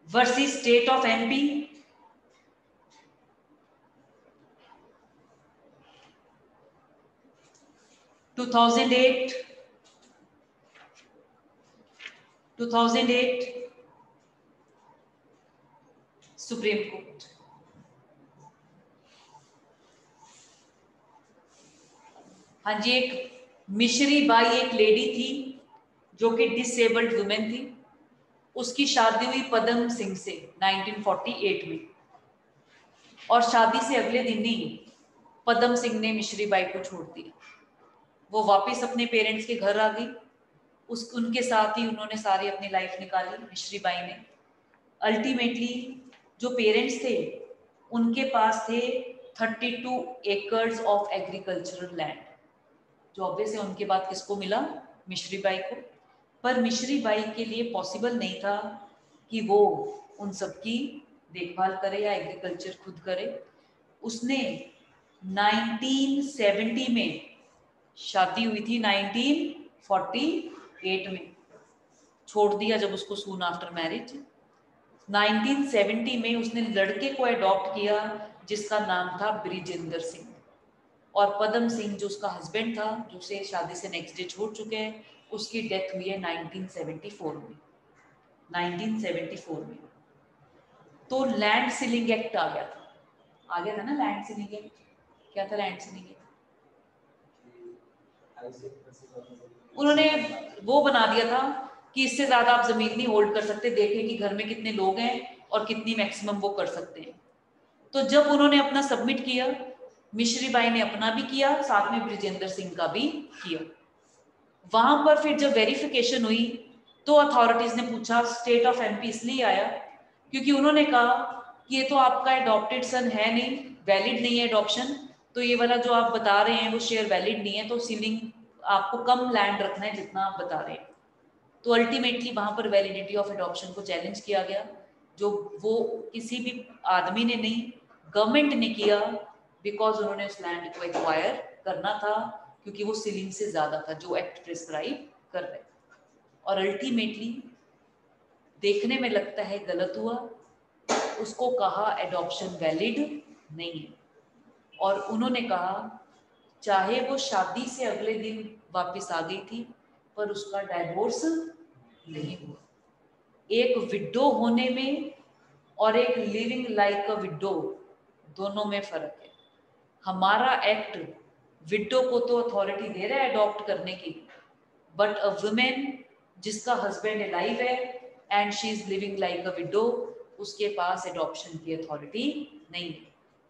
versus state of MP 2008 supreme court हाँ जी एक मिश्री बाई एक लेडी थी जो कि डिसेबल्ड वुमेन थी उसकी शादी हुई पदम सिंह से 1948 में और शादी से अगले दिन ही पदम सिंह ने मिश्री बाई को छोड़ दिया वो वापस अपने पेरेंट्स के घर आ गई उनके साथ ही उन्होंने सारी अपनी लाइफ निकाली मिश्री बाई ने अल्टीमेटली जो पेरेंट्स थे उनके पास थे 32 एकर्स ऑफ एग्रीकल्चरल लैंड जो ऑब्वियस है उनके बाद किसको मिला मिश्री बाई को पर मिश्री बाई के लिए पॉसिबल नहीं था कि वो उन सब की देखभाल करे या एग्रीकल्चर खुद करे उसने 1970 में शादी हुई थी 1948 में छोड़ दिया जब उसको सून आफ्टर मैरिज 1970 में उसने लड़के को अडॉप्ट किया जिसका नाम था ब्रिजेंद्र सिंह और पदम सिंह जो उसका हस्बैंड था जो उसे शादी से नेक्स्ट डे छोड़ चुके हैं उसकी डेथ हुई है 1974 में तो लैंड सीलिंग एक्ट आ गया था ना लैंड सीलिंग एक्ट। क्या था लैंड सीलिंग एक्ट? उन्होंने वो बना दिया था कि इससे ज्यादा आप जमीन नहीं होल्ड कर सकते, देखें कि घर में कितने लोग हैं और कितनी मैक्सिमम वो कर सकते हैं। तो जब उन्होंने अपना सबमिट किया, मिश्री बाई ने अपना भी किया, साथ में ब्रिजेंद्र सिंह का भी किया। वहां पर फिर जब वेरिफिकेशन हुई तो अथॉरिटीज ने पूछा, स्टेट ऑफ एमपी इसलिए आया क्योंकि उन्होंने कहा कि ये तो आपका एडॉप्टेड सन है नहीं, वैलिड नहीं है एडॉप्शन, तो ये वाला जो आप बता रहे हैं वो शेयर वैलिड नहीं है, तो सीलिंग आपको कम लैंड रखना है जितना आप बता रहे हैं। तो अल्टीमेटली वहां पर वैलिडिटी ऑफ एडॉप्शन को चैलेंज किया गया, जो वो किसी भी आदमी ने नहीं, गवर्नमेंट ने किया, बिकॉज उन्होंने उस लैंड को एक्वायर करना था क्योंकि वो सीलिंग से ज्यादा था जो एक्ट प्रिस्क्राइब कर रहे। और अल्टीमेटली देखने में लगता है गलत हुआ, उसको कहा एडॉप्शन वैलिड नहीं है, और उन्होंने कहा चाहे वो शादी से अगले दिन वापस आ गई थी पर उसका डाइवोर्स नहीं हुआ। एक विडो होने में और एक लिविंग लाइक अ विडो दोनों में फर्क है। हमारा एक्ट विडो को तो अथॉरिटी दे रहा है अडॉप्ट करने की, बट अ वुमेन जिसका हस्बैंड अलाइव है and she is living like a window, उसके पास अडॉप्शन की अथॉरिटी नहीं है।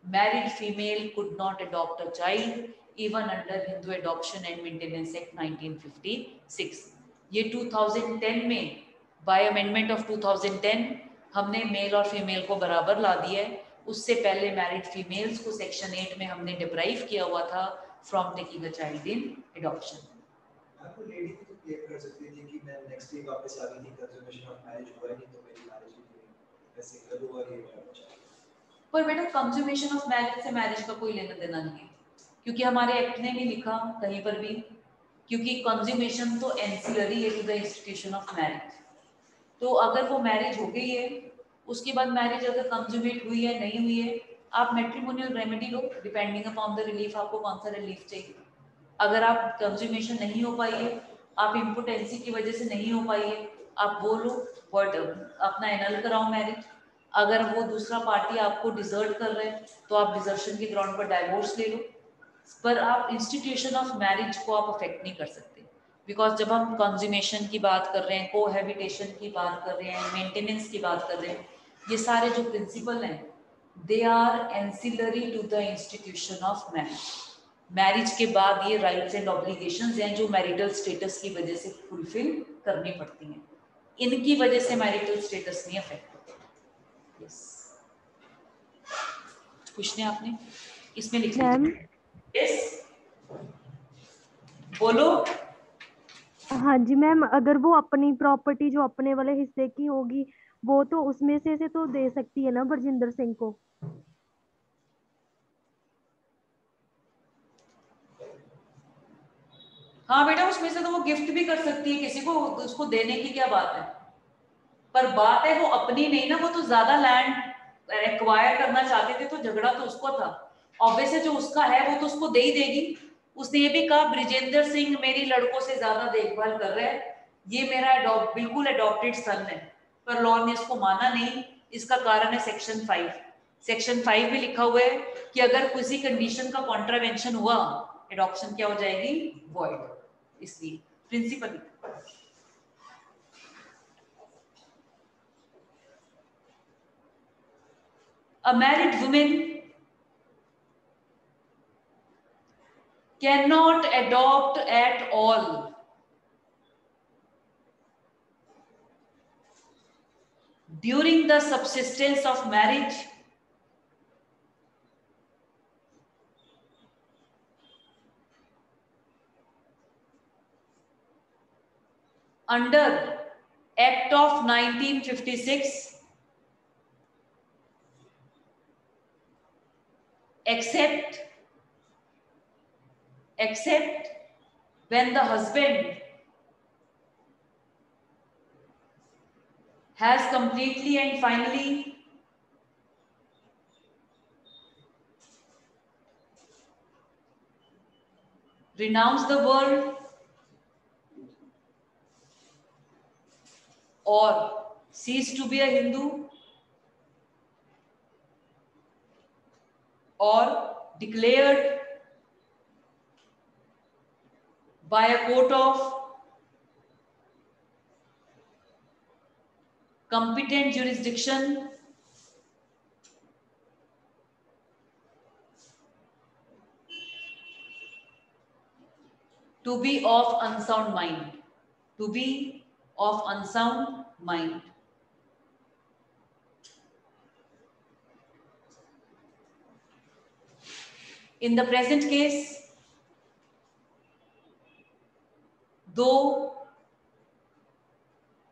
Married female could not adopt a child even under Hindu adoption and maintenance act 1956। ये 2010 में बाय अमेंडमेंट ऑफ 2010 हमने मेल और फीमेल को बराबर ला दिया है। उससे पहले मैरिड फीमेल्स को सेक्शन 8 में हमने डिप्राइव किया हुआ था from taking a child in adoption. आपको लेडी भी तो क्लेम कर सकती थी कि मैं नेक्स्ट वीक वापस आ गई थी, कंज्यूमेशन ऑफ मैरिज हुआ नहीं तो मेरी मैरिज ही नहीं, ऐसे कर हुआ ये वाला। पर बेटा कंज्यूमेशन ऑफ मैरिज से मैरिज का कोई लेना देना नहीं है, क्योंकि हमारे एक्ट ने नहीं लिखा कहीं पर भी, क्योंकि कंज्यूमेशन तो एंसिलरी है to the institution of marriage. तो अगर वो मैरिज हो गई है, उसके बाद मैरिज अगर कंज्यूमेट हुई है नहीं हुई है, आप matrimonial remedy low depending upon the relief, आपको कौन सा रिलीफ चाहिए। अगर आप कंज्यूमेशन नहीं हो पाई है, आप इम्पोटेंसी की वजह से नहीं हो पाई है, आप वो लो, बट अपना एनल कराओ मैरिज। अगर वो दूसरा पार्टी आपको डिजर्ट कर रहे हैं तो आप डिजर्शन के ग्राउंड पर डाइवोर्स ले लो, पर आप इंस्टीट्यूशन ऑफ मैरिज को आप अफेक्ट नहीं कर सकते। बिकॉज जब हम कंज्यूमेशन की बात कर रहे हैं, कोहैबिटेशन की बात कर रहे हैं, मेंटेनेंस की बात कर रहे हैं, ये सारे जो प्रिंसिपल हैं they are ancillary to the institution of marriage. Marriage के बाद ये राइट्स एंड ऑब्लिगेशंस हैं जो मैरिटल स्टेटस की वजह से फुलफिल करनी पड़ती हैं, इनकी वजह से मैरिटल स्टेटस नहीं अफेक्ट होता। यस, पूछने आपने इसमें लिख मैम लीजिए। यस बोलो। हाँ जी मैम, अगर वो अपनी प्रॉपर्टी जो अपने वाले हिस्से की होगी वो तो उसमें से तो दे सकती है ना बरजिंदर सिंह को। हाँ बेटा, उसमें से तो वो गिफ्ट भी कर सकती है किसी को, उसको देने की क्या बात है। पर बात है वो अपनी नहीं ना, वो तो ज्यादा लैंड एक्वायर करना चाहते थे, तो झगड़ा तो उसको था। ऑब्वियसली जो उसका है वो तो उसको दे ही देगी। उसने ये भी कहा ब्रिजेंद्र सिंह मेरी लड़कों से ज्यादा देखभाल कर रहे हैं, ये मेरा बिल्कुल अडॉप्टेड सन है, पर लॉ ने इसको माना नहीं। इसका कारण है सेक्शन 5। सेक्शन 5 में लिखा हुआ है कि अगर किसी कंडीशन का कॉन्ट्रावेंशन हुआ, एडॉप्शन क्या हो जाएगी, वॉइड। इसलिए principal a married woman cannot adopt at all during the subsistence of marriage under Act of 1956 except when the husband has completely and finally renounced the world or ceased to be a Hindu, or declared by a court of competent jurisdiction to be of unsound mind, to be of unsound mind. In the present case, though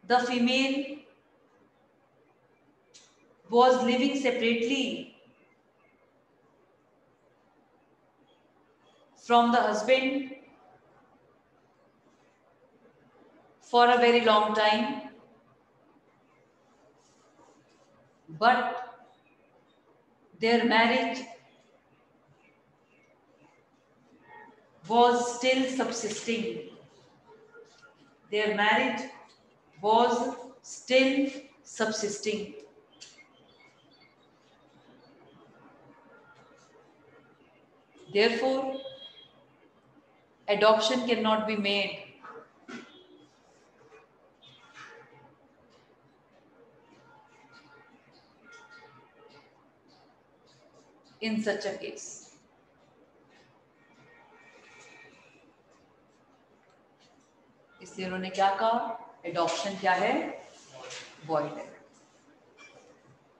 the female was living separately from the husband for a very long time, but their marriage was still subsisting. Their marriage was still subsisting. Therefore, adoption cannot be made in such a case. इसलिए उन्होंने क्या कहा, एडॉप्शन क्या है, वॉइड है।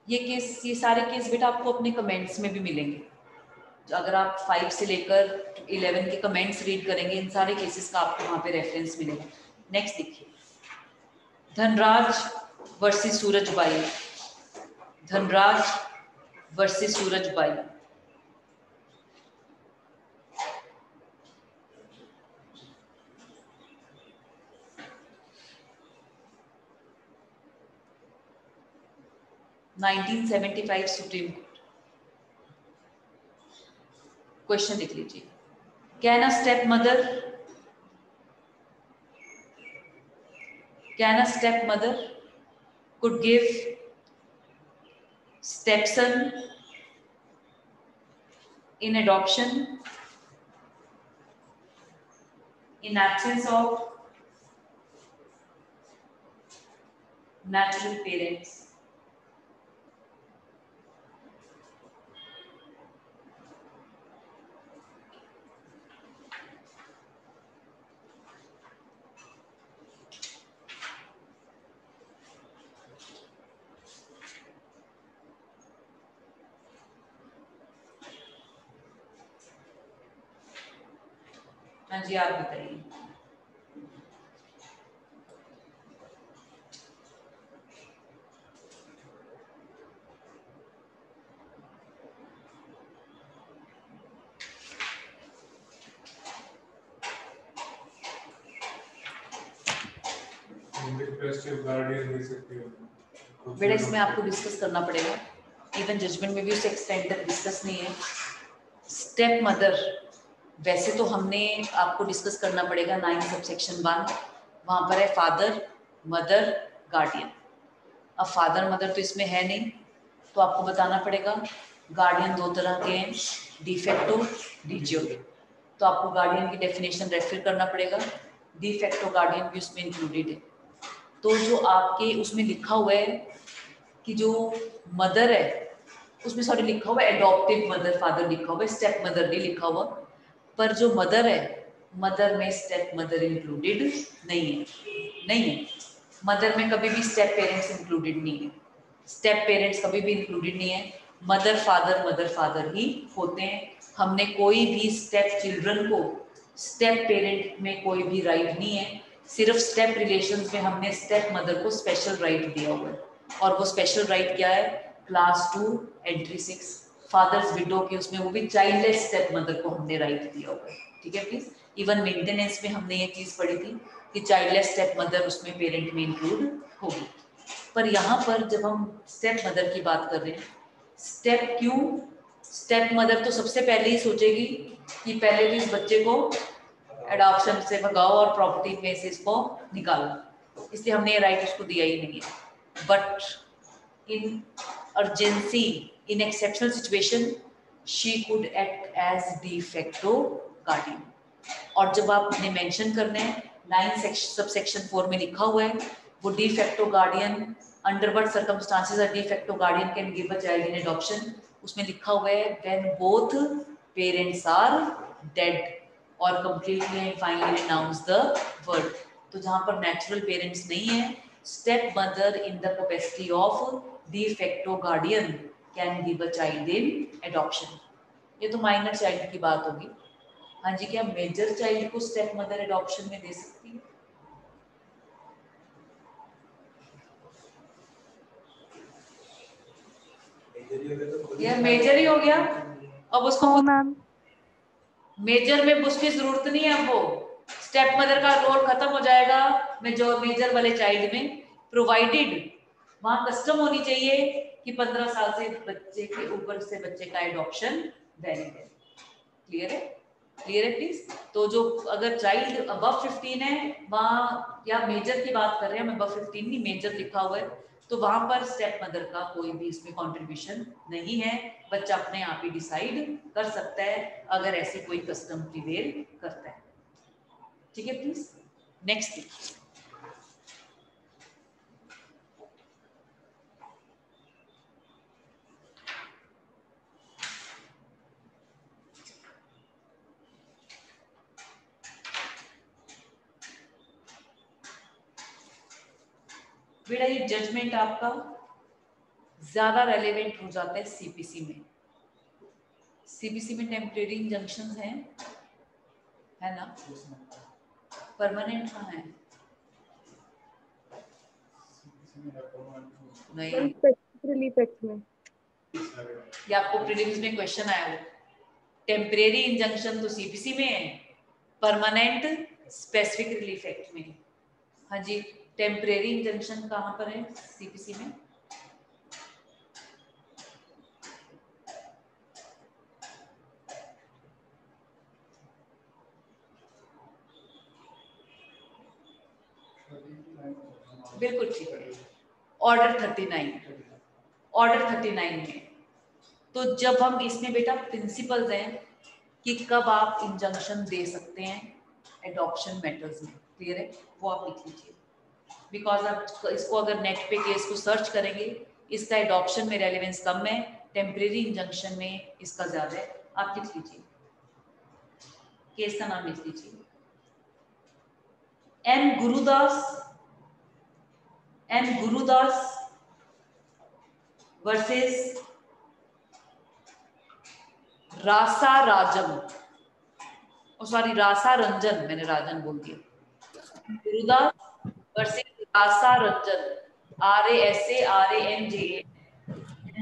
ये सारे केस बेटा आपको अपने कमेंट्स में भी मिलेंगे। अगर आप 5 से लेकर 11 के कमेंट्स रीड करेंगे, इन सारे केसेस का आपको वहां पे रेफरेंस मिलेगा। नेक्स्ट देखिए, Dhanraj versus Surajbai. Dhanraj versus Surajbai. (1975) supreme court. Question लिख लीजिए, can a step mother could give stepson in adoption in absence of natural parents? हाँ जी, आप बताइए। बेटा इसमें आपको डिस्कस करना पड़ेगा, इवन जजमेंट में भी उस एक्सटेंड तक डिस्कस नहीं है। स्टेप मदर वैसे तो हमने आपको डिस्कस करना पड़ेगा 9 सबसेक्शन 1, वहाँ पर है फादर, मदर, गार्डियन। अब फादर मदर तो इसमें है नहीं, तो आपको बताना पड़ेगा गार्डियन 2 तरह के हैं, डिफेक्टो, डिजियो। तो आपको गार्डियन की डेफिनेशन रेफर करना पड़ेगा, डिफेक्टो गार्डियन भी उसमें इंक्लूडेड है। तो जो आपके उसमें लिखा हुआ है कि जो मदर है, उसमें सॉरी लिखा हुआ है एडॉप्टिव मदर, फादर लिखा हुआ है, स्टेप मदर नहीं लिखा हुआ, पर जो मदर है, मदर में स्टेप मदर इंक्लूडेड नहीं है। मदर में कभी भी स्टेप पेरेंट्स इंक्लूडेड नहीं है, स्टेप पेरेंट्स कभी भी इंक्लूडेड नहीं है। मदर फादर ही होते हैं। हमने कोई भी स्टेप चिल्ड्रन को स्टेप पेरेंट में कोई भी राइट नहीं है, सिर्फ स्टेप रिलेशंस में हमने स्टेप मदर को स्पेशल राइट दिया हुआ है। और वो स्पेशल राइट क्या है, क्लास 2 एंट्री 6 फादर्स विडो के, उसमें वो भी चाइल्डलेस स्टेप मदर को हमने राइट दिया हुआ है। ठीक है प्लीज। इवन मेंटेनेंस में हमने ये चीज पढ़ी थी कि चाइल्डलेस स्टेप मदर उसमें पेरेंट में इंक्लूड होगी। पर यहाँ पर जब हम स्टेप मदर की बात कर रहे हैं, स्टेप क्यों, स्टेप मदर तो सबसे पहले ही सोचेगी कि पहले भी इस बच्चे को एडॉप्शन से भगाओ और प्रॉपर्टी में से इसको निकालो, इसलिए हमने ये राइट उसको दिया ही नहीं है। But in urgency, in exceptional situation, she could act as de facto guardian. और जब आपने मेंशन करना है 9 सबसेक्शन 4 में लिखा हुआ है वो de facto guardian under what circumstances a de facto guardian can give a child in adoption, उसमें लिखा हुआ है when both parents are dead और completely and finally renounce the world. तो जहां पर नेचुरल पेरेंट्स नहीं है, step mother in the capacity of de facto guardian can give a child in adoption. ये तो माइनर चाइल्ड की बात होगी। हाँ जी, क्या मेजर चाइल्ड को स्टेप मदर एडॉप्शन में दे सकती है? ये मेजर ही हो गया। अब उसको मैम मेजर में उसकी जरूरत नहीं है, अब वो स्टेप मदर का रोल खत्म हो जाएगा मेजर वाले चाइल्ड में, प्रोवाइडेड वहां कस्टम होनी चाहिए कि 15 साल से बच्चे के ऊपर से बच्चे का एडॉप्शन वैलिड है। क्लियर है? क्लियर है प्लीज? तो जो अगर चाइल्ड अबव 15 है वहां, या मेजर की बात कर रहे हैं हम, अबव 15 नहीं मेजर लिखा हुआ है, तो वहां पर स्टेप मदर का कोई भी इसमें कंट्रीब्यूशन नहीं है, बच्चा अपने आप ही डिसाइड कर सकता है अगर ऐसे कोई कस्टम प्रिवेल करता है। ठीक है प्लीज नेक्स्ट। बेटा ये जजमेंट आपका ज्यादा रेलेवेंट हो जाता है सीपीसी में। सीपीसी में टेम्परेरी इंजंक्शंस हैं, है ना? परमानेंट कहाँ है? नहीं, रिलीफ एक्ट में ये आपको प्रीलिम्स में क्वेश्चन आया हो। टेम्परेरी इंजंक्शन तो सीपीसी में है, परमानेंट स्पेसिफिक रिलीफ एक्ट में। हाँ जी, टेम्परेरी इंजंक्शन कहाँ पर है सीपीसी में? बिल्कुल ठीक है, ऑर्डर 39, ऑर्डर 39 में। तो जब हम इसमें बेटा प्रिंसिपल्स हैं कि कब आप इंजंक्शन दे सकते हैं एडॉप्शन मैटर्स में, क्लियर है? वो आप लिख लीजिए, बिकॉज आप इसको अगर नेट पे केस को सर्च करेंगे इसका एडॉप्शन में रेलेवेंस कम है, टेम्परेरी इंजंक्शन में इसका ज्यादा है। आप लिख लीजिए, केस का नाम लिख लीजिए, N Gurudas versus Rasa Rajam, sorry Rasa Ranjan, मैंने राजन बोल दिया। Gurudas versus Rasa Ranjan, RASARANJA,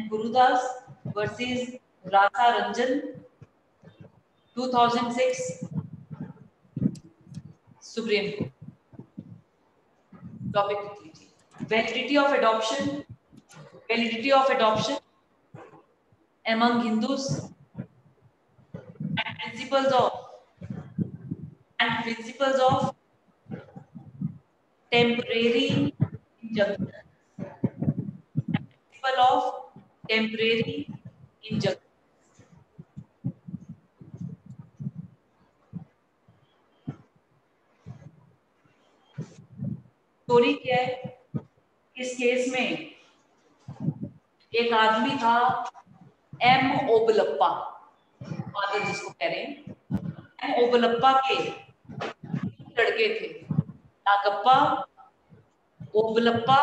Gurudas versus Rasa Ranjan 2006 supreme court. Topic लिख लीजिए, validity of adoption among Hindus and principles of temporary injunction. Principle of temporary injunction. Story क्या है इस केस में? एक आदमी था एम ओबलप्पा, फादर जिसको कह रहे हैं, एम ओबलप्पा के लड़के थे, नागप्पा, ओबलप्पा,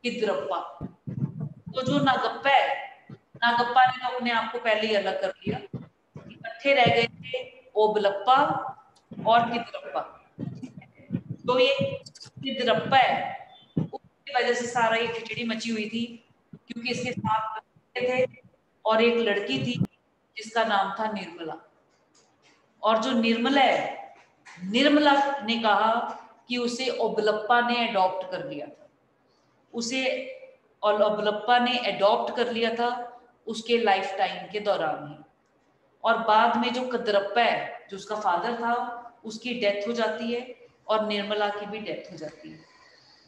किद्रप्पा। तो जो नागप्पा है, नागप्पा ने तो अपने आप को पहले ही अलग कर लिया, इकट्ठे रह गए थे ओबलप्पा और किद्रप्पा। तो ये किद्रप्पा है, उसकी वजह से सारा ये खिचड़ी मची हुई थी, क्योंकि इसके 7 बच्चे थे और एक लड़की थी जिसका नाम था निर्मला। और जो निर्मला है, निर्मला ने कहा कि उसे ओबलप्पा ने अडॉप्ट कर लिया था, उसे और ओबलप्पा ने अडॉप्ट कर लिया था उसके लाइफ टाइम के दौरान ही। और बाद में जो कदरप्पा है जो उसका फादर था, उसकी डेथ हो जाती है और निर्मला की भी डेथ हो जाती है।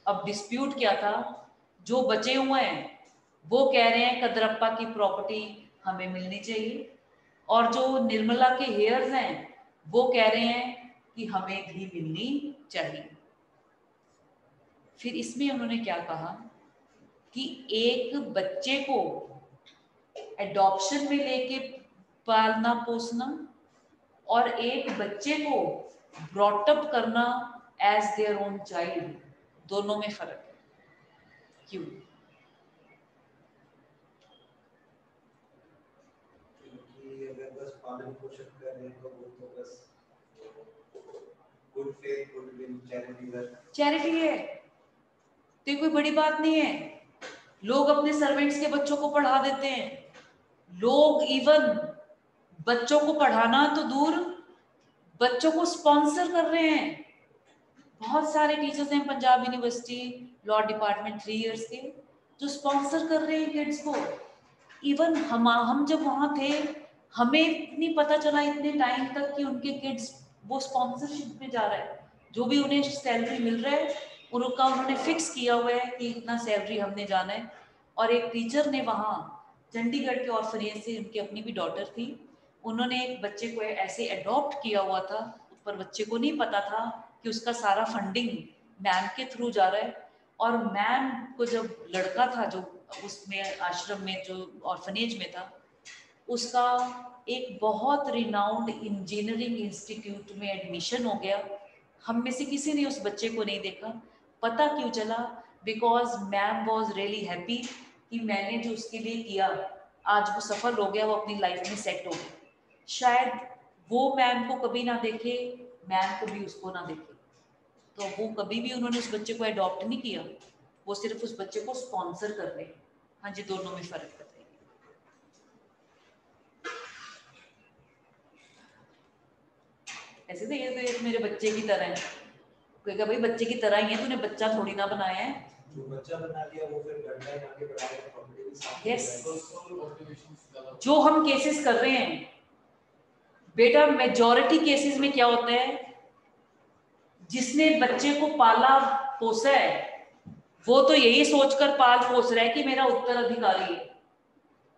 अब डिस्प्यूट क्या था? जो बचे हुए हैं वो कह रहे हैं कदरप्पा की प्रॉपर्टी हमें मिलनी चाहिए, और जो निर्मला के हेयर्स हैं वो कह रहे हैं कि हमें भी मिलनी चाहिए। फिर इसमें उन्होंने क्या कहा कि एक बच्चे को एडॉप्शन में लेके पालना पोसना और एक बच्चे को ब्रॉट अप करना एज देयर ओन चाइल्ड, दोनों में फर्क है। क्यों? क्योंकि अगर बस पालन पोषण कर रहे हैं तो वो तो बस गुड फेथ गुडविल चैरिटी है, तो कोई बड़ी बात नहीं है। लोग अपने सर्वेंट्स के बच्चों को पढ़ा देते हैं, लोग इवन बच्चों को पढ़ाना तो दूर, बच्चों को स्पॉन्सर कर रहे हैं। बहुत सारे टीचर्स हैं Punjab university law department 3 years के जो स्पॉन्सर कर रहे हैं किड्स को। इवन हम जब वहां थे हमें नहीं पता चला इतने टाइम तक कि उनके किड्स वो स्पॉन्सरशिप में जा रहा है। जो भी उन्हें सैलरी मिल रहा है उनका उन्होंने फिक्स किया हुआ है कि इतना सैलरी हमने जाना है। और एक टीचर ने वहाँ चंडीगढ़ के ऑर्फनेज से, उनकी अपनी भी डॉटर थी, उन्होंने एक बच्चे को ऐसे अडॉप्ट किया हुआ था, पर बच्चे को नहीं पता था कि उसका सारा फंडिंग मैम के थ्रू जा रहा है। और मैम को जब लड़का था जो उसमें आश्रम में जो ऑर्फनेज में था, उसका एक बहुत रिनाउंड इंजीनियरिंग इंस्टीट्यूट में एडमिशन हो गया। हम में से किसी ने उस बच्चे को नहीं देखा। पता क्यों चला? Because ma'am was really happy कि मैंने जो उसके लिए किया आज वो सफल हो गया, वो अपनी लाइफ में सेट हो गया। शायद वो मैम को कभी ना देखे, मैम कभी उसको ना देखे, तो वो कभी भी उन्होंने उस बच्चे को अडॉप्ट नहीं किया, वो सिर्फ उस बच्चे को स्पॉन्सर कर रहे हैं। हाँ जी, दोनों में फर्क है। ऐसे तो ये तो एक मेरे बच्चे की तरह है, कहेगा भाई बच्चे की तरह ही है, तूने बच्चा थोड़ी ना बनाया है। जो बच्चा बना लिया वो फिर गाइडलाइन आगे बढ़ाएगा, प्रॉपर्टी भी साथ में yes. जो हम केसेस कर रहे हैं बेटा, मेजॉरिटी केसेस में क्या होता है, जिसने बच्चे को पाला पोसा है वो तो यही सोचकर पाल पोस रहा है कि मेरा उत्तराधिकारी है।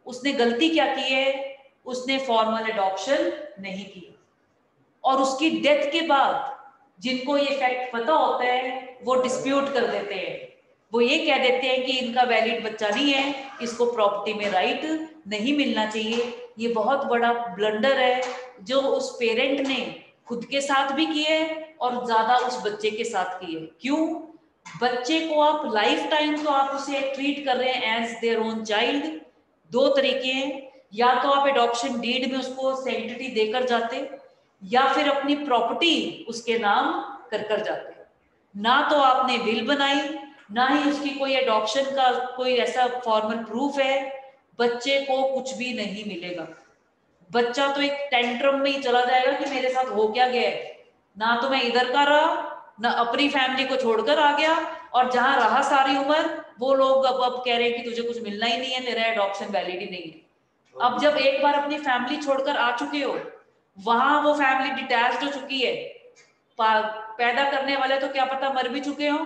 उसने गलती क्या की है? उसने फॉर्मल एडॉप्शन नहीं की, और उसकी डेथ के बाद जिनको ये फैक्ट पता होता है वो डिस्प्यूट कर देते हैं। वो ये कह देते हैं कि इनका वैलिड बच्चा नहीं है, इसको प्रॉपर्टी में राइट नहीं मिलना चाहिए। ये बहुत बड़ा ब्लंडर है जो उस पेरेंट ने खुद के साथ भी किए और ज्यादा उस बच्चे के साथ किए। क्यों? बच्चे को आप लाइफ टाइम तो आप उसे ट्रीट कर रहे हैं एज देयर ओन चाइल्ड। दो तरीके हैं, या तो आप एडॉप्शन डीड में उसको सेंटिटी देकर जाते, या फिर अपनी प्रॉपर्टी उसके नाम कर जाते। ना तो आपने विल बनाई, ना ही उसकी कोई एडॉप्शन का कोई ऐसा फॉर्मल प्रूफ है। बच्चे को कुछ भी नहीं मिलेगा। बच्चा तो एक टेंट्रम में ही चला जाएगा कि मेरे साथ हो क्या गया है। ना तो मैं इधर का रहा, ना अपनी फैमिली को छोड़कर आ गया, और जहां रहा सारी उम्र वो लोग अब कह रहे हैं कि तुझे कुछ मिलना ही नहीं है, तेरा एडॉप्शन वैलिड ही नहीं है। अब जब एक बार अपनी फैमिली छोड़कर आ चुके हो, वहां वो फैमिली डिटैच हो चुकी है, पैदा करने वाले तो क्या पता मर भी चुके हो,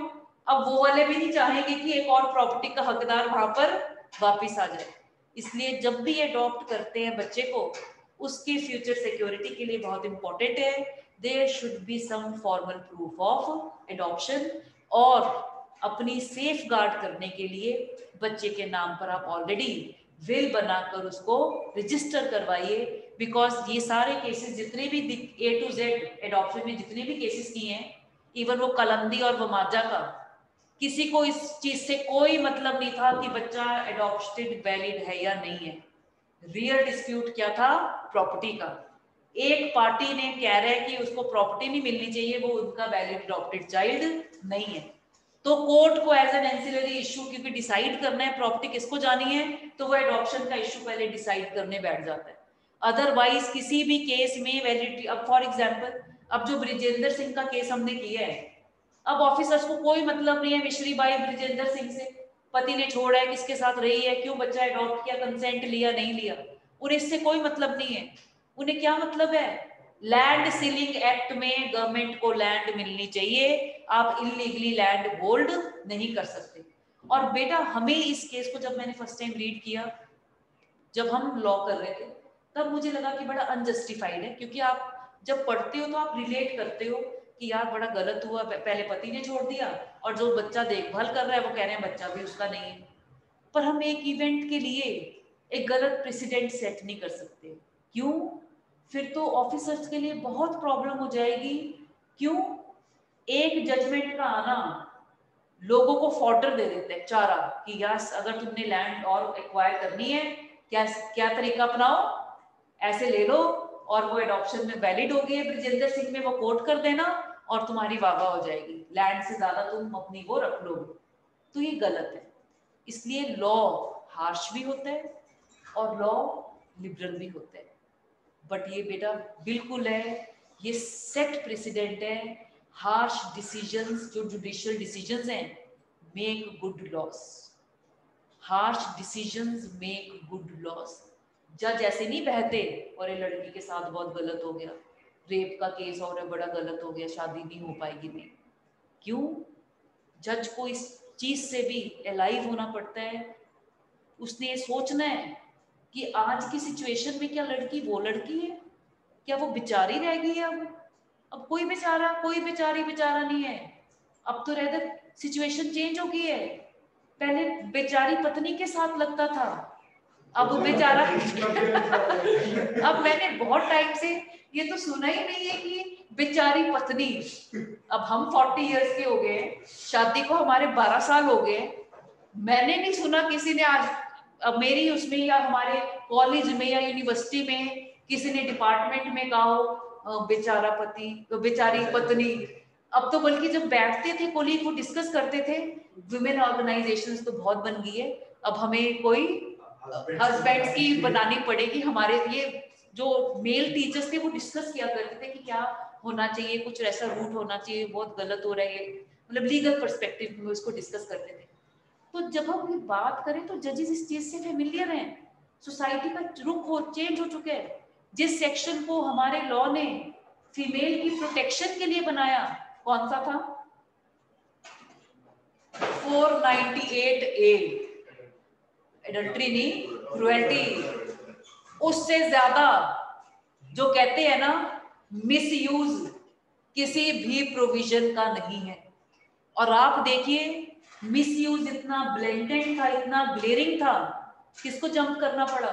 अब वो वाले भी नहीं चाहेंगे कि एक और प्रॉपर्टी का हकदार वहां पर वापिस आ जाए। इसलिए जब भी अडॉप्ट करते हैं बच्चे को, उसकी फ्यूचर सिक्योरिटी के लिए बहुत इंपॉर्टेंट है there should be some formal proof of adoption. और अपनी सेफ गार्ड करने के लिए बच्चे के नाम पर आप ऑलरेडी विल बनाकर उसको रजिस्टर करवाइए। बिकॉज ये सारे केसेस जितने भी A to Z एडॉप्शन में जितने भी केसेस किए हैं, इवन वो कलंदी और वमाजा का, किसी को इस चीज से कोई मतलब नहीं था कि बच्चा एडॉप्टेड वैलिड है या नहीं है। रियल डिस्प्यूट क्या था? प्रॉपर्टी का। एक पार्टी ने कह रहा है कि उसको प्रॉपर्टी नहीं मिलनी चाहिए, वो उनका वैलिड अडॉप्टेड चाइल्ड नहीं है। तो कोर्ट को एज एन एंसिलरी इशू, क्योंकि डिसाइड करना है प्रॉपर्टी किसको जानी है, तो वो एडॉप्शन का इशू पहले डिसाइड करने बैठ जाता है। अदरवाइज किसी भी केस में वैलिडिटी, अब फॉर एग्जांपल अब जो ब्रिजेंद्र सिंह का केस हमने किया है, अब ऑफिसर्स को कोई मतलब नहीं है मिश्री बाई ब्रिजेंद्र सिंह से, पति ने छोड़ा है, किसके साथ रही है, क्यों बच्चा अडॉप्ट किया, कंसेंट लिया नहीं लिया, उन्हें इससे कोई मतलब नहीं है। उन्हें क्या मतलब है? लैंड सीलिंग एक्ट में गवर्नमेंट को लैंड मिलनी चाहिए, आप इलीगली लैंड होल्ड नहीं कर सकते। और बेटा हमें इस केस को जब मैंने फर्स्ट टाइम रीड किया, जब हम लॉ कर रहे थे, तब मुझे लगा कि बड़ा अनजस्टिफाइड है, क्योंकि आप जब पढ़ते हो तो आप रिलेट करते हो कि यार बड़ा गलत हुआ, पहले पति ने छोड़ दिया और जो बच्चा देखभाल कर रहा है वो कह रहे हैं बच्चा भी उसका नहीं है। पर हम एक इवेंट के लिए एक गलत प्रेसिडेंट सेट नहीं कर सकते। क्यों? फिर तो ऑफिसर्स के लिए बहुत प्रॉब्लम हो जाएगी। क्यों? एक जजमेंट का आना लोगों को फॉर्डर दे देते हैं, चारा, कि यस अगर तुमने लैंड और एक्वायर करनी है, क्या क्या तरीका अपनाओ, ऐसे ले लो और वो एडॉप्शन में वैलिड हो गई, ब्रजेंद्र सिंह में वो कोट कर देना और तुम्हारी वाहवा हो जाएगी, लैंड से ज्यादा तुम अपनी वो रख लो। तो ये गलत है। इसलिए लॉ हार्श भी होता है और लॉ लिबरल भी होता है। बट ये बेटा बिल्कुल है, ये सेट प्रेसिडेंट है। हार्श डिसीजंस जो जुडिशियल डिसीजंस हैं make good loss. Harsh decisions make good loss. जज ऐसे नहीं बहते और ये लड़की के साथ बहुत गलत हो गया, रेप का केस और बड़ा गलत हो गया, शादी नहीं हो पाएगी नहीं। क्यों? जज को इस चीज से भी अलाइव होना पड़ता है। उसने ये सोचना है कि आज की सिचुएशन में क्या लड़की वो लड़की है, क्या वो बेचारी रह गई है। अब कोई बेचारा कोई बेचारी बेचारा नहीं है। अब तो रहकर सिचुएशन चेंज हो गई है। पहले बेचारी पत्नी के साथ लगता था, अब बेचारा अब मैंने बहुत टाइम से ये तो सुना ही नहीं है कि बेचारी पत्नी। अब हम 40 इयर्स के हो गए, शादी को हमारे 12 साल हो गए, मैंने नहीं सुना किसी ने आज अब मेरी उसमें या हमारे कॉलेज में या यूनिवर्सिटी में किसी ने डिपार्टमेंट में कहा हो बेचारा पति तो बेचारी पत्नी। अब तो बल्कि जब बैठते थे कोलीग वो डिस्कस करते थे, वुमेन ऑर्गेनाइजेशंस तो बहुत बन गई है, अब हमें कोई हस्बैंड्स की बनानी पड़ेगी। हमारे ये जो मेल टीचर्स थे वो डिस्कस किया करते थे कि क्या होना चाहिए, कुछ ऐसा रूट होना चाहिए, बहुत गलत हो रहा है, मतलब लीगल पर्सपेक्टिव में उसको डिस्कस करते थे। तो जब हम ये बात करें तो जजेस इस चीज से फेमिलियर हैं। सोसाइटी का रुख हो चेंज हो चुका है। जिस सेक्शन को हमारे लॉ ने फीमेल की प्रोटेक्शन के लिए बनाया, कौन सा था? 498A, एडल्ट्री नहीं, क्रुएल्टी। उससे ज्यादा जो कहते हैं ना मिसयूज किसी भी प्रोविजन का नहीं है। और आप देखिए मिसयूज इतना ब्लेंडेंट था, इतना ग्लेरिंग था, किसको जंप करना पड़ा?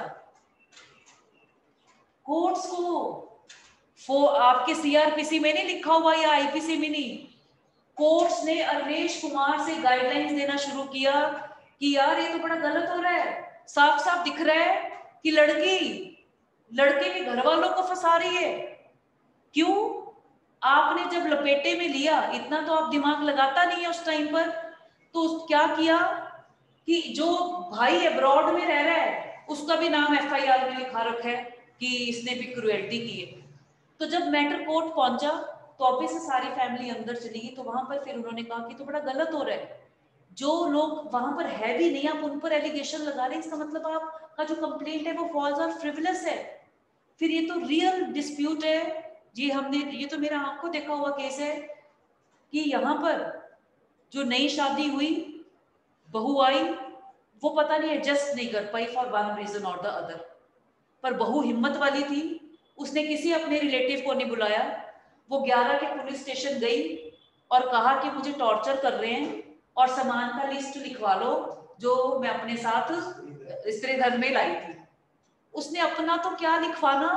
कोर्ट्स को। आपके सीआरपीसी में नहीं लिखा हुआ या आईपीसी में नहीं, कोर्ट्स ने अरनेश कुमार से गाइडलाइंस देना शुरू किया कि यार ये तो बड़ा गलत हो रहा है, साफ साफ दिख रहा है कि लड़की लड़के के घर वालों को फंसा रही है। क्यों? आपने जब लपेटे में लिया, इतना तो आप दिमाग लगाता नहीं है उस टाइम पर, तो क्या किया कि जो भाई अब्रॉड में रह रहा है उसका भी नाम एफआईआर में लिखा रखा है कि इसने भी क्रुएल्टी की है। तो जब मैटर कोर्ट पहुंचा तो ऑब्वियसली सारी फैमिली अंदर चली गई। तो वहां पर फिर उन्होंने कहा कि तो बड़ा गलत हो रहा है, जो लोग वहां पर है भी नहीं आप उन पर एलिगेशन लगा रहे हैं, इसका मतलब आपका जो कंप्लेंट है वो फॉल्स और फ्रिवलेस है। फिर ये तो रियल डिस्प्यूट है जी। हमने ये तो मेरा आंखों देखा हुआ केस है कि यहाँ पर जो नई शादी हुई, बहू आई, वो पता नहीं एडजस्ट नहीं कर पाई फॉर वन रीजन और द अदर, पर बहू हिम्मत वाली थी, उसने किसी अपने रिलेटिव को नहीं बुलाया, वो 11 के पुलिस स्टेशन गई और कहा कि मुझे टॉर्चर कर रहे हैं और सामान का लिस्ट लिखवा लो जो मैं अपने साथ स्त्री धर्म में लाई थी। उसने अपना तो क्या लिखवाना,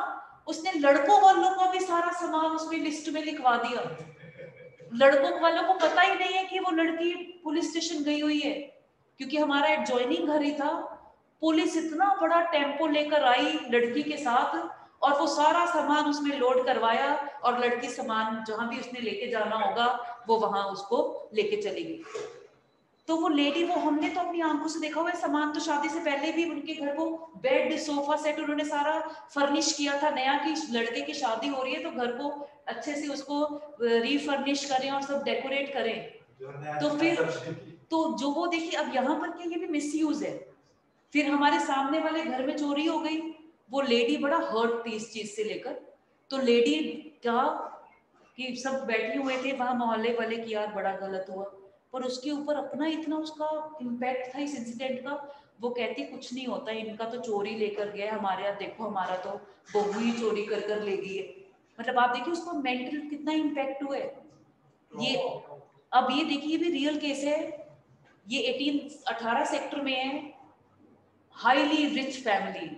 उसने लड़कों वालों का भी सारा सामान उसमें लिस्ट में लिखवा दिया। लड़कों वालों को पता ही नहीं है कि वो लड़की पुलिस स्टेशन गई हुई है, क्योंकि हमारा एडजॉइनिंग घर ही था। पुलिस इतना बड़ा टेम्पो लेकर आई लड़की के साथ और वो सारा सामान उसमें लोड करवाया और लड़की सामान जहां भी उसने लेके जाना होगा वो वहां उसको लेके चली गई। तो वो लेडी, वो हमने तो अपनी आंखों से देखा हुआ है, सामान तो शादी से पहले भी उनके घर को बेड सोफा सेट उन्होंने सारा फर्निश किया था नया, कि लड़के की शादी हो रही है तो घर को अच्छे से उसको रीफर्निश करें और सब डेकोरेट करें। तो फिर तो जो वो देखिए, अब यहाँ पर क्या ये भी मिसयूज है। फिर हमारे सामने वाले घर में चोरी हो गई, वो लेडी बड़ा हर्ट थी इस चीज से लेकर। तो लेडी क्या कि सब बैठे हुए थे वहां मोहल्ले वाले कि यार बड़ा गलत हुआ, पर उसके ऊपर अपना इतना उसका इम्पैक्ट था इस इंसिडेंट का, वो कहती कुछ नहीं होता, इनका तो चोरी लेकर गया, हमारे यहाँ देखो हमारा तो बहू ही चोरी कर कर ले गई है। मतलब आप देखिए उसको मेंटल कितना इम्पैक्ट हुआ है। ये अब ये देखिए भी रियल केस है, ये 18 सेक्टर में है, हाईली रिच फैमिली,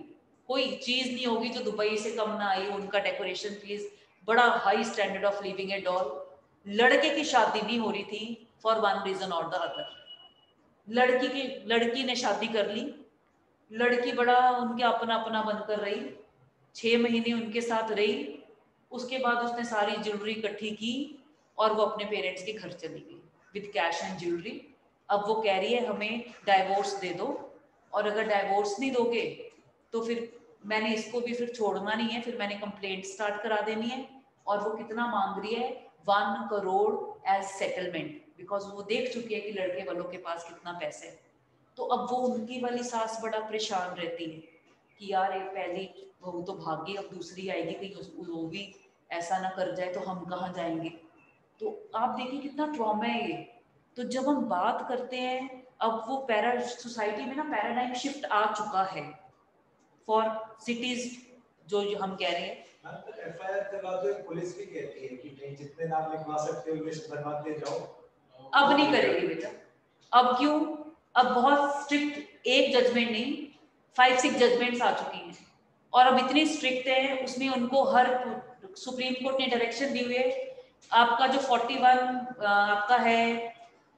कोई चीज नहीं होगी जो दुबई से कम ना आई, उनका डेकोरेशन फीस बड़ा हाई स्टैंडर्ड ऑफ लिविंग है डॉल। लड़के की शादी नहीं हो रही थी फॉर वन रीजन और द अदर। लड़की ने शादी कर ली, लड़की बड़ा उनके अपना अपना बनकर रही, 6 महीने उनके साथ रही, उसके बाद उसने सारी ज्वेलरी इकट्ठी की और वो अपने पेरेंट्स के घर चली गई विद कैश एंड ज्वेलरी। अब वो कह रही है हमें डाइवोर्स दे दो, और अगर डाइवोर्स नहीं दोगे तो फिर मैंने इसको भी फिर छोड़ना नहीं है, फिर मैंने कंप्लेंट स्टार्ट करा देनी है। और वो कितना मांग रही है, 1 करोड़ एज सेटलमेंट, बिकॉज वो देख चुकी है कि लड़के वालों के पास कितना पैसे है। तो अब वो उनकी वाली सास बड़ा परेशान रहती है कि यार एक पहली बहू तो भाग गई, अब दूसरी आएगी कहीं वो भी ऐसा ना कर जाए तो हम कहाँ जाएंगे। तो आप देखिए कितना ट्रॉमा है ये। तो जब हम बात करते हैं, अब वो सोसाइटी में ना पैराडाइम शिफ्ट आ चुका है फॉर सिटीज जो हम कह रहे हैं। एफआईआर करवा दो, पुलिस भी कहती है कि नहीं जितने नाम लिखवा सकते हो लिस्ट बनवाते जाओ। अब नहीं करेगी बेटा। अब क्यों? अब बहुत स्ट्रिक्ट, एक जजमेंट नहीं 5-6 जजमेंट्स आ चुकी हैं, और अब इतनी स्ट्रिक्ट है उसमें उनको हर सुप्रीम कोर्ट ने डायरेक्शन दी हुई है। आपका जो 41 आपका है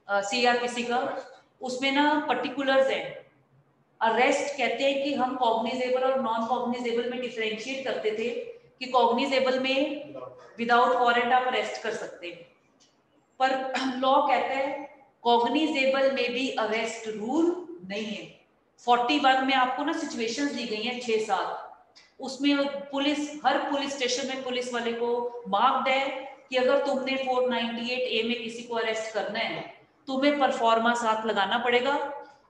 सीआरपीसी का, उसमें ना पर्टिकुलर्स है। अरेस्ट कहते हैं कि हम कॉग्निजेबल और नॉन कॉग्निजेबल में डिफरेंशिएट करते थे कि कॉग्निजेबल में विदाउट वारंट आप अरेस्ट कर सकते हैं, पर लॉ कहता है कॉग्निजेबल में भी अरेस्ट रूल नहीं है। 41 में आपको ना सिचुएशंस दी गई हैं 6-7, उसमें पुलिस, हर पुलिस स्टेशन में पुलिस वाले को मार्क्ड है कि अगर तुमने 498A में किसी को अरेस्ट करना है तुम्हें परफॉर्मा साथ लगाना पड़ेगा,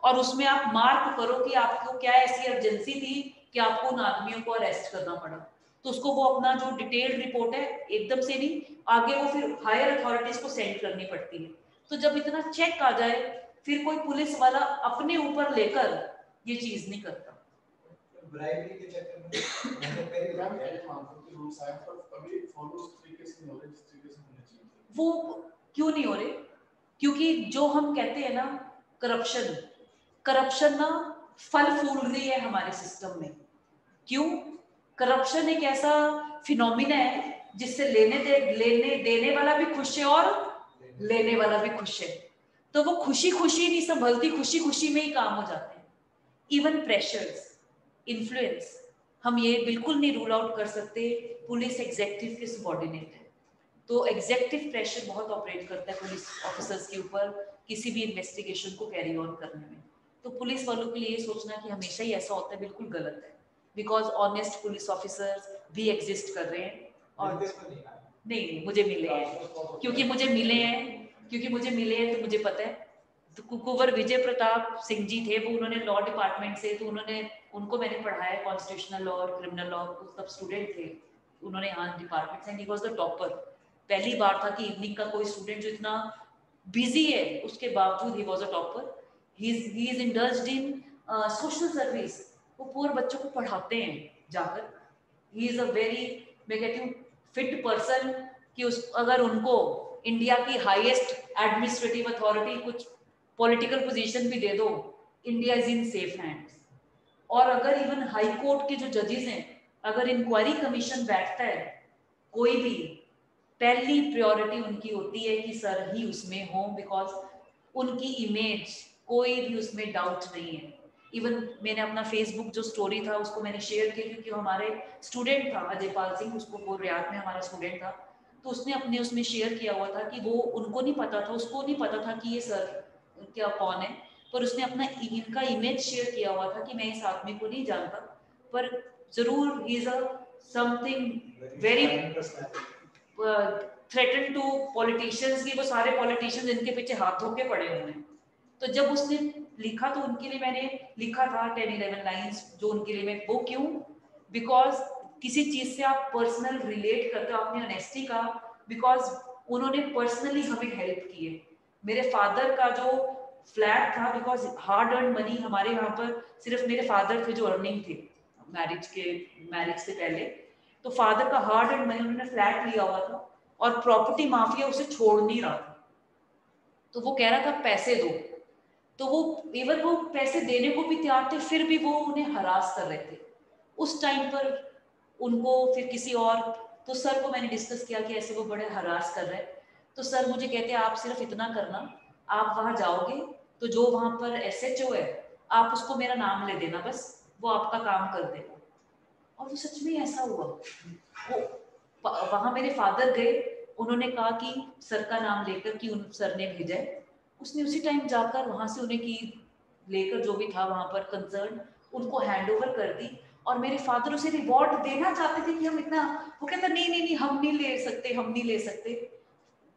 और उसमें आप मार्क करो कि आपको क्या ऐसी अर्जेंसी थी कि आपको उन आदमियों को अरेस्ट करना पड़ा। तो उसको वो अपना जो डिटेल्ड रिपोर्ट है एकदम से नहीं, आगे वो फिर हायर अथॉरिटीज को सेंड करनी पड़ती है। तो जब इतना चेक आ जाए फिर कोई पुलिस वाला अपने ऊपर लेकर ये चीज नहीं करता। ब्राइबरी के चक्कर में मैंने पहले मैम ये मानते हैं कि रूल्स हैं पर अभी फॉलो उस तरीके से नहीं हो रहे जिस तरीके से होने चाहिए। वो क्यों नहीं हो रहे? क्योंकि जो हम कहते हैं ना करप्शन ना फल फूल रही है हमारे सिस्टम में। क्यों? करप्शन एक ऐसा फिनोमिना है जिससे लेने देने वाला भी खुश है और लेने वाला भी खुश है। तो वो खुशी खुशी नहीं संभलती, खुशी खुशी में ही काम हो जाते हैं। इवन प्रेशर्स, इन्फ्लुएंस, हम ये बिल्कुल नहीं रूल आउट कर सकते पुलिस एग्जेक्टिव के सबऑर्डिनेट है। तो एग्जेक्टिव प्रेशर बहुत ऑपरेट करता है पुलिस ऑफिसर्स के ऊपर किसी भी इन्वेस्टिगेशन को कैरी ऑन करने में। तो पुलिस वालों के लिए ये सोचना कि हमेशा ही ऐसा होता है बिल्कुल गलत है, बिकॉज ऑनेस्ट पुलिस ऑफिसर्स भी एग्जिस्ट कर रहे हैं। और नहीं मुझे मिले हैं, क्योंकि मुझे मिले हैं तो मुझे पता है। तो कुंवर विजय प्रताप सिंह जी थे, वो उन्होंने लॉ डिपार्टमेंट से, तो उनको मैंने पढ़ाया कॉन्स्टिट्यूशनल लॉ और क्रिमिनल लॉ, तब स्टूडेंट थे उन्होंने यहाँ डिपार्टमेंट से, ही वाज द टॉपर। पहली बार था कि इवनिंग का कोई स्टूडेंट जो इतना बिजी है उसके बावजूद he was a topper. He is indulged in social service, वो पुअर बच्चों को पढ़ाते हैं जाकर। ही इज अ वेरी, मैं कहती हूँ फिट पर्सन कि अगर उनको इंडिया की हाईएस्ट एडमिनिस्ट्रेटिव अथॉरिटी कुछ पॉलिटिकल पोजीशन भी दे दो, India is in safe hands. और अगर इवन हाई कोर्ट के जो जजेस हैं, अगर इंक्वायरी कमीशन बैठता है कोई भी, पहली प्रायोरिटी उनकी होती है कि सर ही उसमें हो, बिकॉज उनकी इमेज कोई भी उसमें डाउट नहीं है। इवन मैंने अपना फेसबुक जो स्टोरी था उसको मैंने शेयर किया, क्योंकि हमारे स्टूडेंट था अजय पाल सिंह, उसको वो रियाद में हमारा स्टूडेंट था, तो उसने अपने उसमें शेयर किया हुआ था कि वो उनको नहीं पता था, उसको नहीं पता था कि ये सर क्या कौन है, पर उसने अपना इनका इमेज शेयर किया हुआ था कि मैं इस आदमी को नहीं जानता, पर जरूर ही is a something very threaten to politicians, की वो सारे पॉलिटिशियंस इनके पीछे हाथ धो के पड़े हुए हैं। तो जब उसने लिखा तो उनके लिए मैंने लिखा था 10-11 लाइंस जो उनके लिए मैं, वो क्यों, बिकॉज किसी चीज से आप पर्सनल रिलेट करते हो अपनी ऑनेस्टी का, बिकॉज उन्होंने पर्सनली हमें हेल्प की है। मेरे फादर का जो फ्लैट था बिकॉज हार्ड अर्न मनी हमारे यहाँ पर सिर्फ मेरे फादर थे जो अर्निंग थे मैरिज से पहले, तो फादर का हार्ड अर्न मनी उन्होंने फ्लैट लिया हुआ था और प्रॉपर्टी माफिया उसे छोड़ नहीं रहा था, तो वो कह रहा था पैसे दो, तो वो इवन वो पैसे देने को भी तैयार थे, फिर भी वो उन्हें हरास कर रहे थे। उस टाइम पर उनको फिर किसी और, तो सर को मैंने डिस्कस किया कि ऐसे वो बड़े हरास कर रहे हैं, तो सर मुझे कहते हैं आप सिर्फ इतना करना, आप वहां जाओगे तो जो वहां पर SHO है आप उसको मेरा नाम ले देना, बस वो आपका काम कर देगा। और वो सच में ऐसा हुआ। वो वहां मेरे फादर गए, उन्होंने कहा कि सर का नाम लेकर कि उन सर ने भेजा है, उसने उसी टाइम जाकर वहां से उन्हें की लेकर जो भी था वहां पर कंसर्न उनको हैंड ओवर कर दी, और मेरे फादर उसे रिवॉर्ड देना चाहते थे कि हम इतना, वो कहता नहीं नहीं नहीं हम नहीं ले सकते, हम नहीं ले सकते।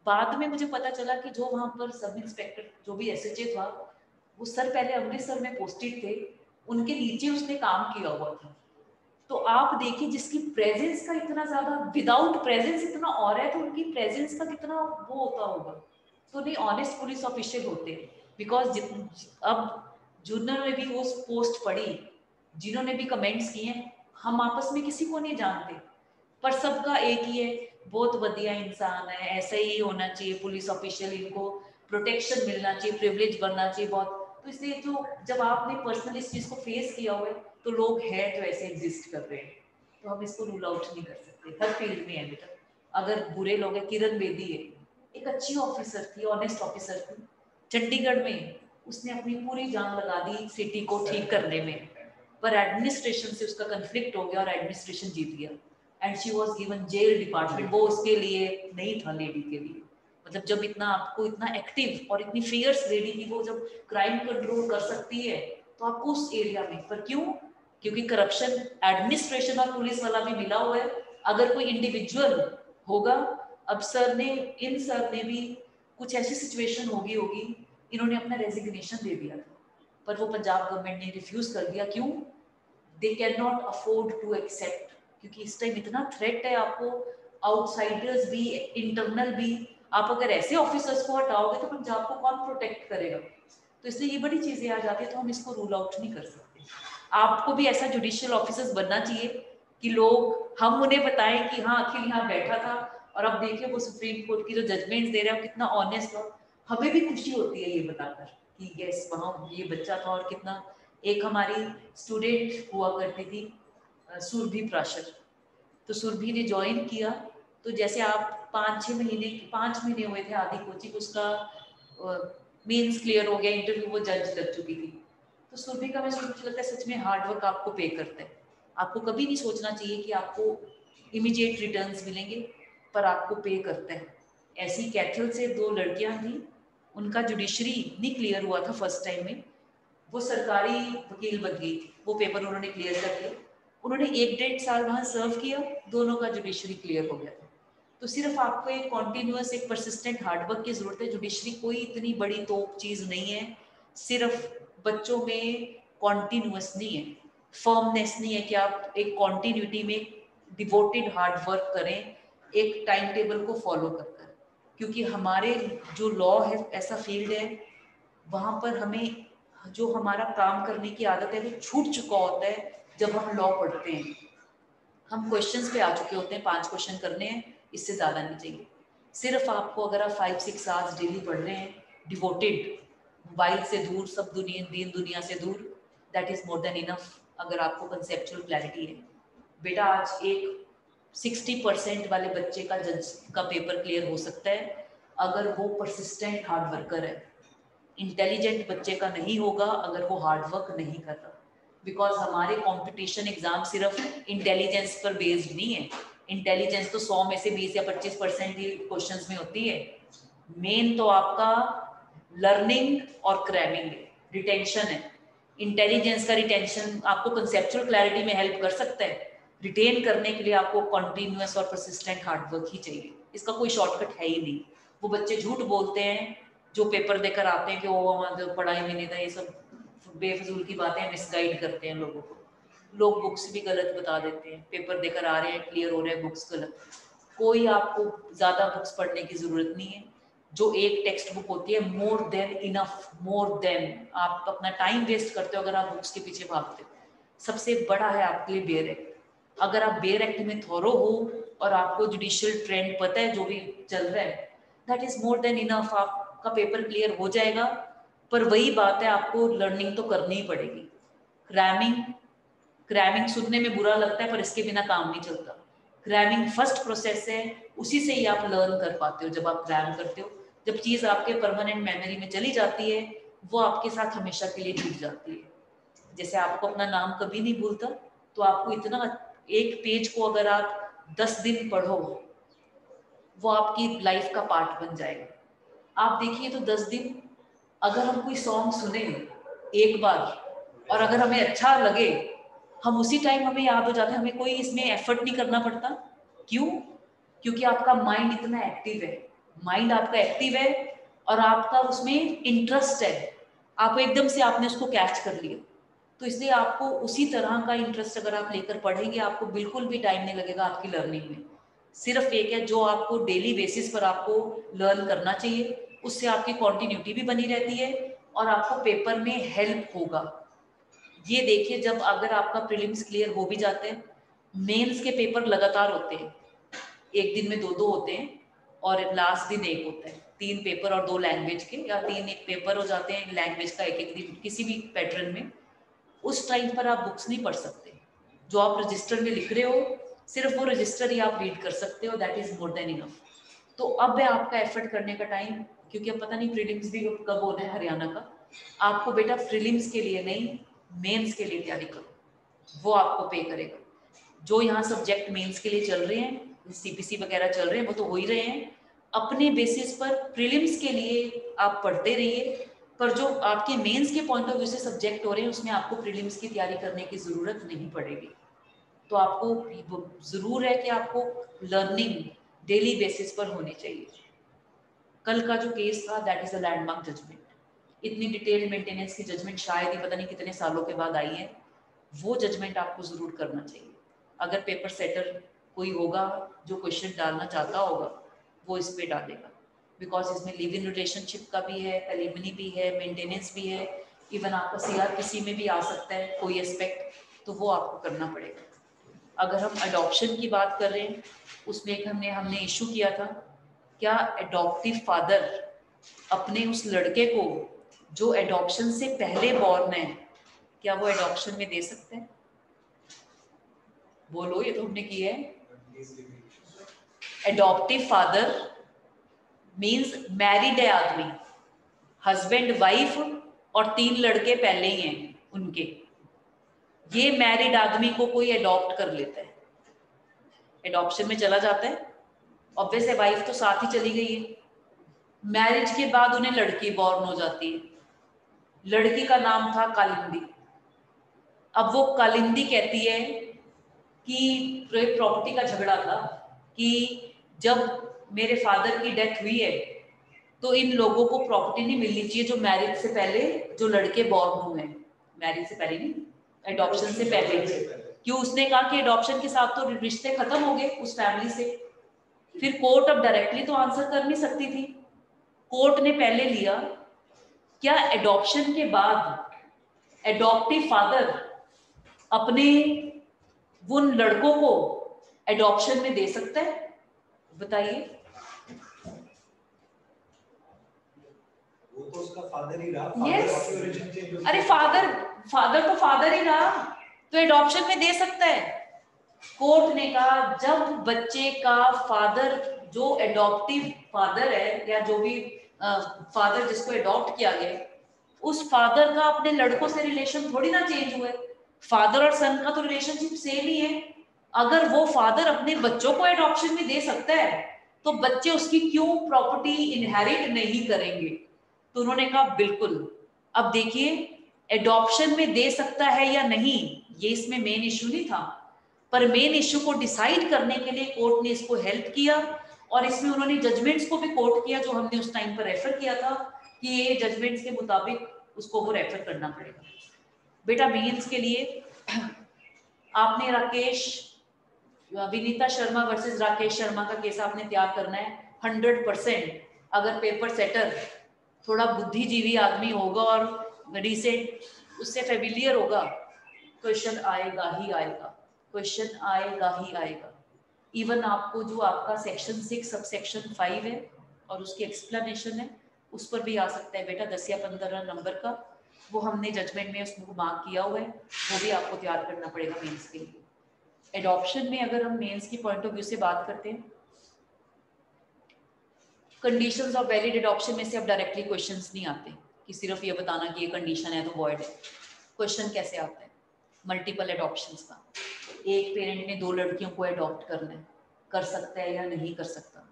बाद में मुझे पता चला कि जो वहां पर सब इंस्पेक्टर जो भी SHO था, वो सर पहले अमृतसर में पोस्टेड थे, उनके नीचे उसने काम किया हुआ था। तो आप देखिए जिसकी प्रेजेंस का इतना ज्यादा, विदाउट प्रेजेंस इतना और है, तो उनकी प्रेजेंस का कितना वो होता होगा। तो नहीं, ऑनेस्ट पुलिस ऑफिशियल होते हैं, बिकॉज अब जिन्होंने भी वो पोस्ट पढ़ी, जिन्होंने भी कमेंट्स किए हैं, हम आपस में किसी को नहीं जानते, पर सबका एक ही है, बहुत बढ़िया इंसान है, ऐसा ही होना चाहिए पुलिस ऑफिशियल, इनको प्रोटेक्शन मिलना चाहिए, प्रिविलेज बनना चाहिए बहुत। तो इसलिए जो जब आपने पर्सनली इस चीज को फेस किया हुआ है, तो लोग हैं जो ऐसे एग्जिस्ट कर रहे हैं, तो हम इसको रूल आउट नहीं कर सकते। हर फील्ड में है बेटा, अगर बुरे लोग हैं, किरण बेदी है, एक अच्छी ऑफिसर थी, ऑनेस्ट ऑफिसर थी, चंडीगढ़ में उसने अपनी पूरी जान लगा दी सिटी को ठीक करने में, पर एडमिनिस्ट्रेशन से उसका कंफ्लिक्ट हो गया और एडमिनिस्ट्रेशन जीत गया, and she was given jail department. वो उसके लिए नहीं था, लेडी के लिए, मतलब जब इतना आपको इतना एक्टिव और इतनी फियर्स लेडी थी, वो जब क्राइम कंट्रोल कर सकती है, तो आपको उस एरिया में, पर क्यों? क्योंकि करप्शन एडमिनिस्ट्रेशन और पुलिस वाला भी मिला हुआ है। अगर कोई इंडिविजुअल होगा, अब सर ने भी कुछ ऐसी सिचुएशन होगी, इन्होंने अपना रेजिग्नेशन दे दिया था, पर वो पंजाब गवर्नमेंट ने रिफ्यूज कर दिया। क्यों? They can not afford to accept, क्योंकि इस टाइम इतना थ्रेट है आपको, आउटसाइडर्स भी, इंटरनल भी। आप अगर ऐसे ऑफिसर्स को हटाओगे तो पंजाब को कौन प्रोटेक्ट करेगा? तो इसलिए ये बड़ी चीजें आ जाती है, तो हम इसको रूल आउट नहीं कर सकते। आपको भी ऐसा जुडिशियल ऑफिसर्स बनना चाहिए कि लोग, हम उन्हें बताएं कि हाँ अखिल यहाँ बैठा था और अब देखिए वो सुप्रीम कोर्ट की जो जजमेंट्स दे रहे हैं कितना ऑनेस्ट हो। हमें भी खुशी होती है ये बताकर कि यस वहाँ ये बच्चा था, और कितना। एक हमारी स्टूडेंट हुआ करती थी सुरभि प्राशर, तो सुरभि ने ज्वाइन किया, तो जैसे आप 5 महीने हुए थे आदि कोचिंग, उसका मेंस क्लियर हो गया, इंटरव्यू वो जज कर चुकी थी। तो सुरभि का मुझे लगता है सच में हार्डवर्क आपको पे करता है। आपको कभी नहीं सोचना चाहिए कि आपको इमीडिएट रिटर्न्स मिलेंगे, पर आपको पे करता है। ऐसी कैथल से 2 लड़कियां थी, उनका जुडिशरी नहीं क्लियर हुआ था फर्स्ट टाइम में, वो सरकारी वकील बन गई थी, वो पेपर उन्होंने क्लियर कर दिया, उन्होंने 1-1.5 साल वहां सर्व किया, दोनों का जुडिशरी क्लियर हो गया था। तो सिर्फ आपको एक कॉन्टिन्यूअस, एक परसिस्टेंट हार्डवर्क की जरूरत है। जुडिशरी कोई इतनी बड़ी तोप चीज नहीं है, सिर्फ बच्चों में कॉन्टिन्यूअस नहीं है, फर्मनेस नहीं है कि आप एक कॉन्टिन्यूटी में डिवोटेड हार्ड वर्क करें, एक टाइम टेबल को फॉलो कर कर। क्योंकि हमारे जो लॉ है ऐसा फील्ड है, वहां पर हमें जो हमारा काम करने की आदत है वो छूट चुका होता है जब हम लॉ पढ़ते हैं। हम क्वेश्चंस पे आ चुके होते हैं, 5 क्वेश्चन करने हैं, इससे ज़्यादा नहीं चाहिए। सिर्फ आपको अगर आप 5-6 आवर्स डेली पढ़ रहे हैं डिवोटेड, मोबाइल से दूर, सब दीन दुनिया से दूर, that is more than enough. अगर आपको कंसेप्चुअल क्लैरिटी है बेटा, आज एक 60% वाले बच्चे का जज का पेपर क्लियर हो सकता है अगर वो परसिस्टेंट हार्ड वर्कर है। इंटेलिजेंट बच्चे का नहीं होगा अगर वो हार्ड वर्क नहीं कर रहा, बिकॉज हमारे कंपटीशन एग्जाम सिर्फ इंटेलिजेंस पर बेस्ड नहीं है। इंटेलिजेंस तो 100 में से 20 या 25% ही क्वेश्चंस में होती है। मेन तो आपका लर्निंग और क्रैमिंग है, रिटेंशन है। इंटेलिजेंस का रिटेंशन आपको कंसेप्चुअल क्लैरिटी में हेल्प कर सकता है, रिटेन करने के लिए आपको कॉन्टिन्यूअस और परसिस्टेंट हार्डवर्क ही चाहिए, इसका कोई शॉर्टकट है ही नहीं। वो बच्चे झूठ बोलते हैं जो पेपर देकर आते हैं कि वो हमारे पढ़ाई में नहीं था, ये सब बेफजूल की बातें मिसगाइड करते हैं लोगों को। लोग बुक्स भी गलत बता देते हैं, पेपर देकर आ रहे हैं क्लियर हो रहे हैं बुक्स गलत। कोई आपको ज़्यादा बुक्स पढ़ने की ज़रूरत नहीं है, जो एक टेक्स्ट बुक होती है more than enough, more than. आप अपना टाइम वेस्ट करते हो अगर आप बुक्स के पीछे भागते हो। सबसे बड़ा है आपके लिए बेयर एक्ट। अगर आप बेयर एक्ट में थोरो हो और आपको जुडिशियल ट्रेंड पता है जो भी चल रहा है, that is more than enough. आपका पेपर क्लियर हो जाएगा। पर वही बात है, आपको लर्निंग तो करनी ही पड़ेगी। क्रैमिंग सुनने में बुरा लगता है पर इसके बिना काम नहीं चलता। क्रैमिंग फर्स्ट प्रोसेस है, उसी से ही आप लर्न कर पाते हो। जब आप क्रैम करते हो, जब चीज आपके परमानेंट मेमोरी में चली जाती है, वो आपके साथ हमेशा के लिए जुड़ जाती है। जैसे आपको अपना नाम कभी नहीं भूलता, तो आपको इतना, एक पेज को अगर आप 10 दिन पढ़ो, वो आपकी लाइफ का पार्ट बन जाएगा। आप देखिए तो 10 दिन अगर हम कोई सॉन्ग सुने एक बार और अगर हमें अच्छा लगे, हम उसी टाइम हमें याद हो जाता है, हमें कोई इसमें एफर्ट नहीं करना पड़ता। क्यों? क्योंकि आपका माइंड इतना एक्टिव है, माइंड आपका एक्टिव है और आपका उसमें इंटरेस्ट है। आप एकदम से आपने उसको कैच कर लिया, तो इसलिए आपको उसी तरह का इंटरेस्ट अगर आप लेकर पढ़ेंगे, आपको बिल्कुल भी टाइम नहीं लगेगा आपकी लर्निंग में। सिर्फ एक है जो आपको डेली बेसिस पर आपको लर्न करना चाहिए, उससे आपकी कॉन्टिन्यूटी भी बनी रहती है और आपको पेपर में हेल्प होगा। ये देखिए, जब अगर आपका प्रीलिम्स क्लियर हो भी जाते हैं, मेंस के पेपर लगातार होते हैं, एक दिन में 2-2 होते हैं और लास्ट दिन एक होता है। 3 पेपर और 2 लैंग्वेज के, या 3 एक पेपर हो जाते हैं लैंग्वेज का एक दिन किसी भी पैटर्न में। उस टाइम पर आप बुक्स नहीं पढ़ सकते। जो आप रजिस्टर में लिख रहे हो, सिर्फ वो रजिस्टर ही आप रीड कर सकते हो, that is more than enough. तो अब है आपका एफर्ट करने का टाइम, क्योंकि अब पता नहीं प्रीलिम्स भी कब होना है हरियाणा का। आपको बेटा प्रीलिम्स के लिए नहीं, मेंस के लिए तैयारी करो, वो आपको पे करेगा। जो यहाँ सब्जेक्ट मेंस के लिए चल रहे हैं, सीपीसी वगैरह चल रहे हैं, वो तो हो ही रहे हैं। अपने बेसिस पर प्रीलिम्स के लिए आप पढ़ते रहिए, पर जो आपके मेंस के पॉइंट ऑफ व्यू से सब्जेक्ट हो रहे हैं, उसमें आपको प्रीलिम्स की तैयारी करने की ज़रूरत नहीं पड़ेगी। तो आपको ज़रूर है कि आपको लर्निंग डेली बेसिस पर होनी चाहिए। कल का जो केस था, that is a landmark judgment. इतनी डिटेल मेंटेनेंस की जजमेंट शायद ही पता नहीं कितने सालों के बाद आई है। वो जजमेंट आपको ज़रूर करना चाहिए। अगर पेपर सेटर कोई होगा जो क्वेश्चन डालना चाहता होगा, वो इस पे डालेगा, बिकॉज इसमें लिव इन रिलेशनशिप का भी है, एलिमनी भी है, मेंटेनेंस भी है, इवन आपका सीआरपीसी में भी आ सकता है कोई एस्पेक्ट, तो वो आपको करना पड़ेगा। अगर हम अडॉप्शन की बात कर रहे हैं, उसमें एक हमने इशू किया था, क्या एडॉप्टिव फादर अपने उस लड़के को जो एडॉप्शन से पहले बॉर्न है, क्या वो एडॉप्शन में दे सकते हैं? बोलो, ये तो हमने किया है। एडॉप्टिव फादर मींस मैरिड है आदमी, हस्बैंड वाइफ और 3 लड़के पहले ही हैं उनके। ये मैरिड आदमी को कोई अडॉप्ट कर लेता है, एडॉप्शन में चला जाता है। ऑब्वियस है, वाइफ तो साथ ही चली गई है। मैरिज के बाद उन्हें लड़की बॉर्न हो जाती है, लड़की का नाम था कालिंदी। अब वो कालिंदी कहती है कि प्रॉपर्टी का झगड़ा था कि जब मेरे फादर की डेथ हुई है तो इन लोगों को प्रॉपर्टी नहीं मिलनी चाहिए जो मैरिज से पहले जो लड़के बॉर्न हुए हैं। मैरिज से पहले नहीं, एडॉप्शन से पहले। क्यों? उसने कहा कि एडॉप्शन के साथ तो रिश्ते खत्म हो गए उस फैमिली से। फिर कोर्ट अब डायरेक्टली तो आंसर कर नहीं सकती थी, कोर्ट ने पहले लिया, क्या एडॉप्शन के बाद एडॉप्टिव फादर अपने उन लड़कों को एडॉप्शन में दे सकता है? बताइए। वो तो उसका फादर ही रहा। Yes. अरे फादर तो फादर ही रहा, तो एडॉप्शन में दे सकता है। कोर्ट ने कहा जब बच्चे का फादर, जो एडॉप्टिव फादर है या जो भी फादर जिसको एडॉप्ट किया गया, उस फादर का अपने लड़कों से रिलेशन थोड़ी ना चेंज हुए। फादर और सन का तो रिलेशनशिप सेम ही है। अगर वो फादर अपने बच्चों को एडॉप्शन में दे सकता है, तो बच्चे उसकी क्यों प्रॉपर्टी इनहेरिट नहीं करेंगे? तो उन्होंने कहा बिल्कुल। अब देखिए, एडॉप्शन में दे सकता है या नहीं, ये इसमें मेन इश्यू नहीं था, पर मेन इश्यू को डिसाइड करने के लिए कोर्ट ने इसको हेल्प किया। और इसमें उन्होंने जजमेंट्स को भी कोट किया जो हमने उस टाइम पर रेफर किया था कि ये जजमेंट्स के मुताबिक उसको वो रेफर करना पड़ेगा। बेटा मेंस के लिए आपने विनीता शर्मा वर्सेस राकेश शर्मा का केस आपने तैयार करना है 100%। अगर पेपर सेटर थोड़ा बुद्धिजीवी आदमी होगा और रिसेंट उससे फेमिलियर होगा, क्वेश्चन आएगा ही आएगा, क्वेश्चन आएगा ही आएगा। इवन आपको जो आपका सेक्शन 6 सब सेक्शन 5 है और उसकी एक्सप्लेनेशन है, उस पर भी आ सकता है बेटा 10 या 15 नंबर का, वो हमने जजमेंट में उसको मार्क किया हुआ है, वो भी आपको तैयार करना पड़ेगा मेंस के लिए। एडॉप्शन में अगर हम मेंस की पॉइंट ऑफ व्यू से बात करते हैं, कंडीशंस ऑफ वैलिड एडॉप्शन में से अब डायरेक्टली क्वेश्चंस नहीं आते कि सिर्फ ये बताना कि ये कंडीशन है तो वॉइड है। क्वेश्चन कैसे आता है मल्टीपल एडॉप्शंस का, एक पेरेंट ने 2 लड़कियों को एडॉप्ट करना है, कर सकता है या नहीं कर सकता,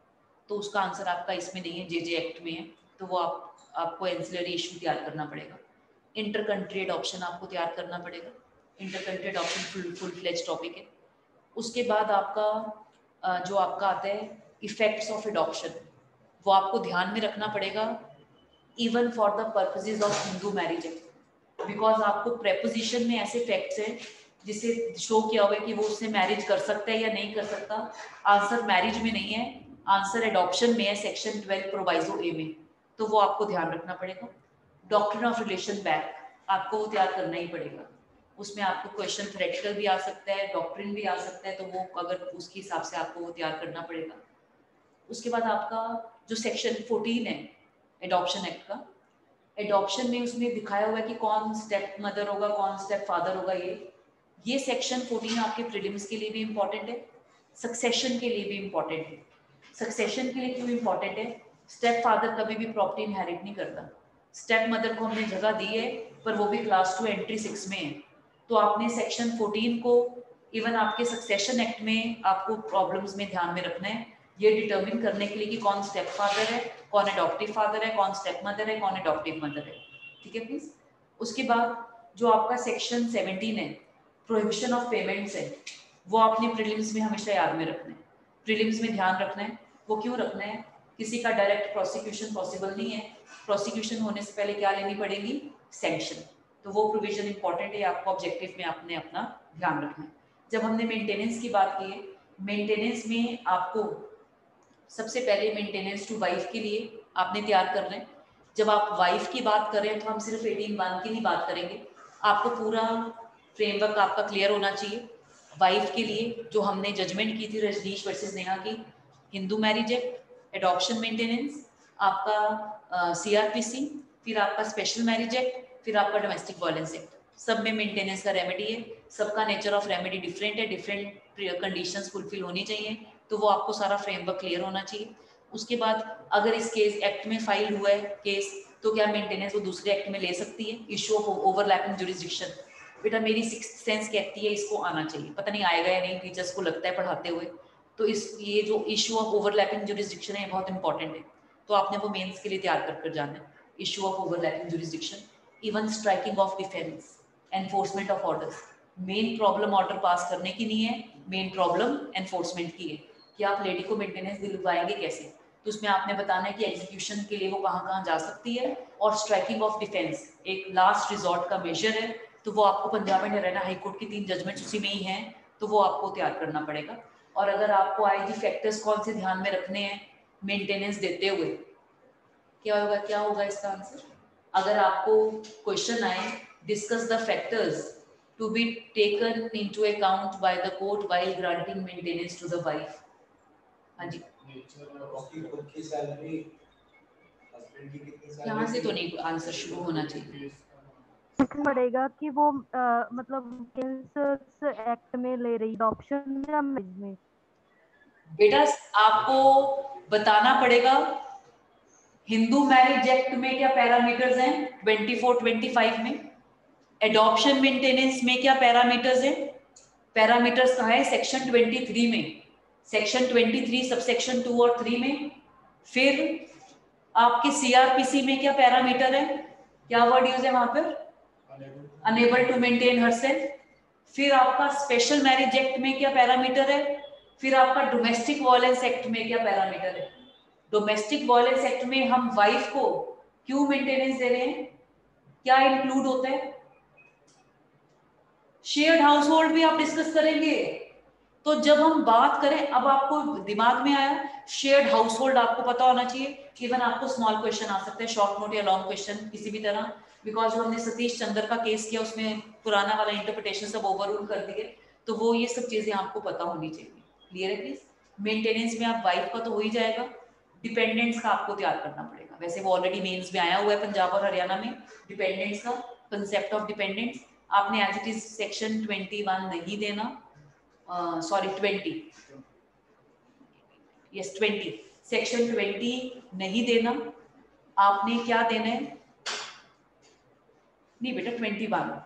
तो उसका आंसर आपका इसमें नहीं है, जे एक्ट में है, तो वो आपको एंसिलरी इशू तैयार करना पड़ेगा। इंटर कंट्री एडॉप्शन आपको तैयार करना पड़ेगा, inter country adoption full fledged topic है। उसके बाद आपका जो आपका आता है इफेक्ट्स ऑफ एडॉप्शन, वो आपको ध्यान में रखना पड़ेगा even for the purposes of Hindu marriage act, because आपको प्रेपोजिशन में ऐसे फैक्ट्स हैं जिसे शो किया हुआ है कि वो उससे मैरिज कर सकता है या नहीं कर सकता। आंसर मैरिज में नहीं है, आंसर एडॉप्शन में है सेक्शन 12 प्रोवाइजो ए में, तो वो आपको ध्यान रखना पड़ेगा। डॉक्ट्रिन ऑफ रिलेशन बैक आपको वो तैयार करना ही पड़ेगा, उसमें आपको क्वेश्चन थ्योरेटिकल भी आ सकता है, डॉक्ट्रिन भी आ सकता है, तो वो अगर उसके हिसाब से आपको वो तैयार करना पड़ेगा। उसके बाद आपका जो सेक्शन 14 है एडॉप्शन एक्ट का, एडॉप्शन में उसमें दिखाया हुआ है कि कौन स्टेप मदर होगा, कौन स्टेप फादर होगा। ये सेक्शन 14 आपके प्रीलिम्स के लिए भी इम्पोर्टेंट है, सक्सेशन के लिए भी इम्पोर्टेंट है। सक्सेशन के लिए क्यों इम्पोर्टेंट है? स्टेप फादर कभी भी प्रॉपर्टी इनहेरिट नहीं करता, स्टेप मदर को हमने जगह दी है पर वो भी क्लास 2 एंट्री 6 में है, तो आपने सेक्शन 14 को इवन आपके सक्सेशन एक्ट में आपको प्रॉब्लम्स में ध्यान में रखना है, ये डिटर्मिन करने के लिए कि कौन स्टेप फादर है, कौन एडॉप्टिव फादर है, कौन स्टेप मदर है, कौन एडॉप्टिव मदर है। ठीक है प्लीज। उसके बाद जो आपका सेक्शन 17 है प्रोहिबिशन ऑफ पेमेंट्स है, वो आपने प्रीलिम्स में हमेशा याद में रखना है, प्रीलिम्स में ध्यान रखना है। वो क्यों रखना है? किसी का डायरेक्ट प्रोसिक्यूशन पॉसिबल नहीं है, प्रोसिक्यूशन होने से पहले क्या लेनी पड़ेगी? सैंक्शन। तो वो प्रोविजन इंपॉर्टेंट है, आपको ऑब्जेक्टिव में आपने अपना ध्यान रखना है। जब हमने मेंटेनेंस की बात की है, मेंटेनेंस में आपको सबसे पहले मेंटेनेंस टू वाइफ के लिए आपने तैयार करना है। जब आप वाइफ की बात कर रहे हैं तो हम सिर्फ 18(1) की नहीं बात करेंगे, आपको पूरा फ्रेमवर्क आपका क्लियर होना चाहिए। वाइफ के लिए जो हमने जजमेंट की थी रजनीश वर्सेस नेहा की, Hindu marriage act, adoption maintenance, आपका सीआरपीसी, फिर आपका स्पेशल मैरिज एक्ट, फिर आपका डोमेस्टिक वायलेंस एक्ट, सब में मेंटेनेंस का रेमेडी है। सबका नेचर ऑफ रेमेडी डिफरेंट है, डिफरेंट कंडीशंस फुलफिल होनी चाहिए, तो वो आपको सारा फ्रेमवर्क क्लियर होना चाहिए। उसके बाद अगर इस केस एक्ट में फाइल हुआ है केस, तो क्या मेंटेनेंस वो दूसरे एक्ट में ले सकती है? इशू ऑफ ओवरलैपिंग जुरिसडिक्शन, बेटा मेरी सिक्स्थ सेंस कहती है इसको आना चाहिए, पता नहीं आएगा या नहीं, टीचर्स को लगता है पढ़ाते हुए। तो इस ये जो इशू ऑफ ओवरलैपिंग जुरिसडिक्शन है बहुत इंपॉर्टेंट है, तो आपने वो मेंस के लिए तैयार कर जाना है। Issue of overlapping jurisdiction, even striking off defence, enforcement of orders. Main problem order pass करने की नहीं है, मेन प्रॉब्लम एनफोर्समेंट की है कि आप लेडी को मेंटेनेंस दिलवाएंगे कैसे। तो उसमें आपने बताना है कि एग्जीक्यूशन के लिए वो कहाँ जा सकती है, और स्ट्राइकिंग ऑफ डिफेंस एक लास्ट रिजॉर्ट का मेजर है, तो वो आपको पंजाब एंड हरियाणा हाईकोर्ट की 3 जजमेंट्स उसी में ही हैं, तो वो आपको तैयार करना पड़ेगा। और अगर आपको आईजी फैक्टर्स कौन से ध्यान में रखने हैं मेंटेनेंस देते हुए, क्या होगा इसका आंसर? अगर आपको क्वेश्चन आए discuss the factors to be taken into account by the court while granting maintenance to the wife. हाँ जी, उसकी खुद की सैलरी, हस्बैंड की कितनी सैलरी, यहाँ से तो नहीं आंसर शुरू होना चाहिए। पड़ेगा कि वो मतलब एक्ट में ले रही अडॉप्शन या मैरिज में। बेटा आपको बताना पड़ेगा हिंदू मैरिज एक्ट में क्या पैरामीटर्स हैं 24-25 में, एडॉप्शन मेंटेनेंस में क्या पैरामीटर्स हैं। पैरामीटर्स कहाँ है? सेक्शन 23 में, सेक्शन 23 सबसेक्शन 2 और 3 में। फिर आपके सीआरपीसी में क्या पैरामीटर है, क्या वर्ड यूज है वहां पर? Unable to maintain herself. फिर आपका स्पेशल मैरिज एक्ट में क्या पैरामीटर है, फिर आपका डोमेस्टिक वायलेंस एक्ट में क्या पैरामीटर है। डोमेस्टिक वायलेंस एक्ट में हम वाइफ को क्यों मेंटेनेंस दे रहे हैं, क्या इंक्लूड होता है? शेयर्ड हाउस होल्ड भी आप डिस्कस करेंगे, तो जब हम बात करें, अब आपको दिमाग में आया शेयर्ड हाउस होल्ड, आपको पता होना चाहिए। इवन आपको स्मॉल क्वेश्चन आ सकते हैं, शॉर्ट नोट या लॉन्ग क्वेश्चन किसी भी तरह, बिकॉज जो हमने सतीश चंद्र का केस किया उसमें पुराना वाला इंटरप्रिटेशन सब ओवररूल कर दिए, तो वो ये सब चीजें आपको पता होनी चाहिए। क्लियर है प्लीज? मेंटेनेंस में आप वाइफ का तो हो ही जाएगा, डिपेंडेंट्स का आपको तैयार करना पड़ेगा। वैसे वो ऑलरेडी मेंस में आया हुआ है पंजाब और हरियाणा में, डिपेंडेंट्स का कंसेप्ट ऑफ डिपेंडेंट्स। आपने एज इट इज सेक्शन 21 नहीं देना, सॉरी 20, यस 20, सेक्शन 20 नहीं देना। आपने क्या देना है, नहीं बेटा 21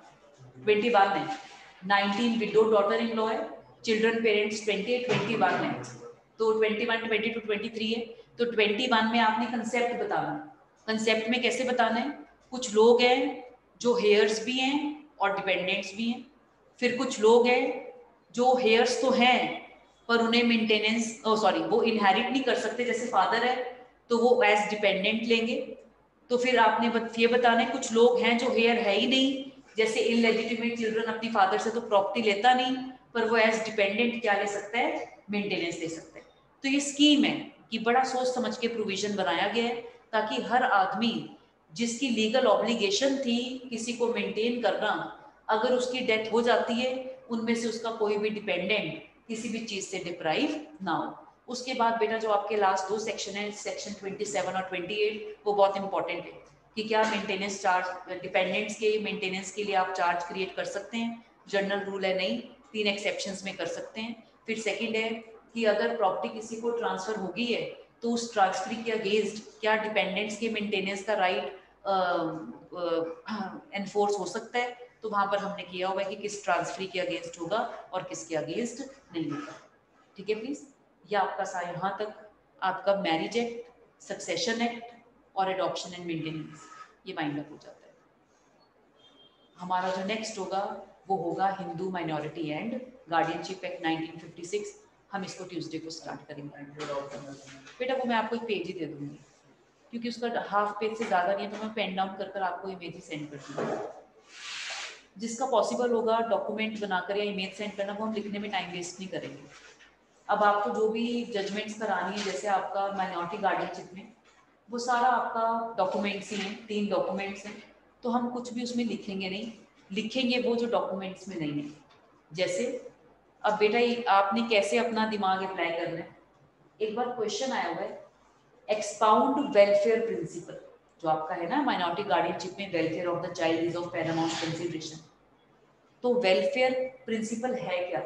नहीं, 19 विडो डॉटर इन लॉ है, चिल्ड्रन पेरेंट्स 20, 21 है, तो 21, 22, 23 है। तो 21 में आपने कंसेप्ट बताना। कंसेप्ट में कैसे बताना है, कुछ लोग हैं जो हेयर्स भी हैं और डिपेंडेंट्स भी हैं, फिर कुछ लोग हैं जो हेयर्स तो हैं पर उन्हें मेंटेनेंस सॉरी वो इनहेरिट नहीं कर सकते, जैसे फादर है तो वो एज डिपेंडेंट लेंगे। तो फिर आपने ये बताना है कुछ लोग हैं जो हेयर है ही नहीं, जैसे इनलेजिटिमेट चिल्ड्रन अपनी फादर से तो प्रॉपर्टी लेता नहीं, पर वो एज डिपेंडेंट क्या ले सकता है, मेंटेनेंस ले सकता है। तो ये स्कीम है कि बड़ा सोच समझ के प्रोविजन बनाया गया है, ताकि हर आदमी जिसकी लीगल ऑब्लिगेशन थी किसी को मेंटेन करना, अगर उसकी डेथ हो जाती है उनमें से उसका कोई भी डिपेंडेंट किसी भी चीज से डिप्राइव ना हो। उसके बाद बेटा जो आपके लास्ट दो सेक्शन है, सेक्शन 27 और 28, वो बहुत इंपॉर्टेंट है कि क्या मेंटेनेंस चार्ज, डिपेंडेंट्स के मेंटेनेंस के लिए आप चार्ज क्रिएट कर सकते हैं, जनरल रूल है नहीं, 3 एक्सेप्शंस में कर सकते हैं। फिर सेकंड है कि अगर प्रॉपर्टी किसी को ट्रांसफर हो गई है तो उस ट्रांसफर के अगेंस्ट क्या डिपेंडेंट्स के मेंटेनेंस का राइट एनफोर्स हो सकता है, तो वहां पर हमने किया हुआ है कि किस ट्रांसफर के अगेंस्ट होगा और किसके अगेंस्ट नहीं होगा। ठीक है प्लीज, ये आपका सा यहाँ तक आपका मैरिज एक्ट, सक्सेशन एक्ट और एडॉप्शन एंड मेंटेनेंस ये माइंड अप हो जाता है। हमारा जो नेक्स्ट होगा वो होगा Hindu minority and guardianship act 1956। हम इसको ट्यूसडे को स्टार्ट करेंगे। बेटा वो मैं आपको एक पेज ही दे दूंगी, क्योंकि उसका हाफ पेज से ज़्यादा नहीं है, तो मैं पेन डाउन कर कर आपको इमेज ही सेंड कर दूँगी। जिसका पॉसिबल होगा डॉक्यूमेंट बनाकर या इमेज सेंड करना, वो हम लिखने में टाइम वेस्ट नहीं करेंगे। अब आपको जो भी जजमेंट्स करानी है, जैसे आपका माइनॉरिटी गार्डियनशिप में वो सारा आपका डॉक्यूमेंट्स ही हैं, 3 डॉक्यूमेंट्स हैं, तो हम कुछ भी उसमें लिखेंगे नहीं, लिखेंगे वो जो डॉक्यूमेंट्स में नहीं है। जैसे अब बेटा ये आपने कैसे अपना दिमाग अप्लाई करना है, एक बार क्वेश्चन आया हुआ है, एक्सपाउंड वेलफेयर प्रिंसिपल, जो आपका है ना माइनॉरिटी गार्डियनशिप में, welfare of the child is of Paramount consideration. तो वेलफेयर प्रिंसिपल है क्या,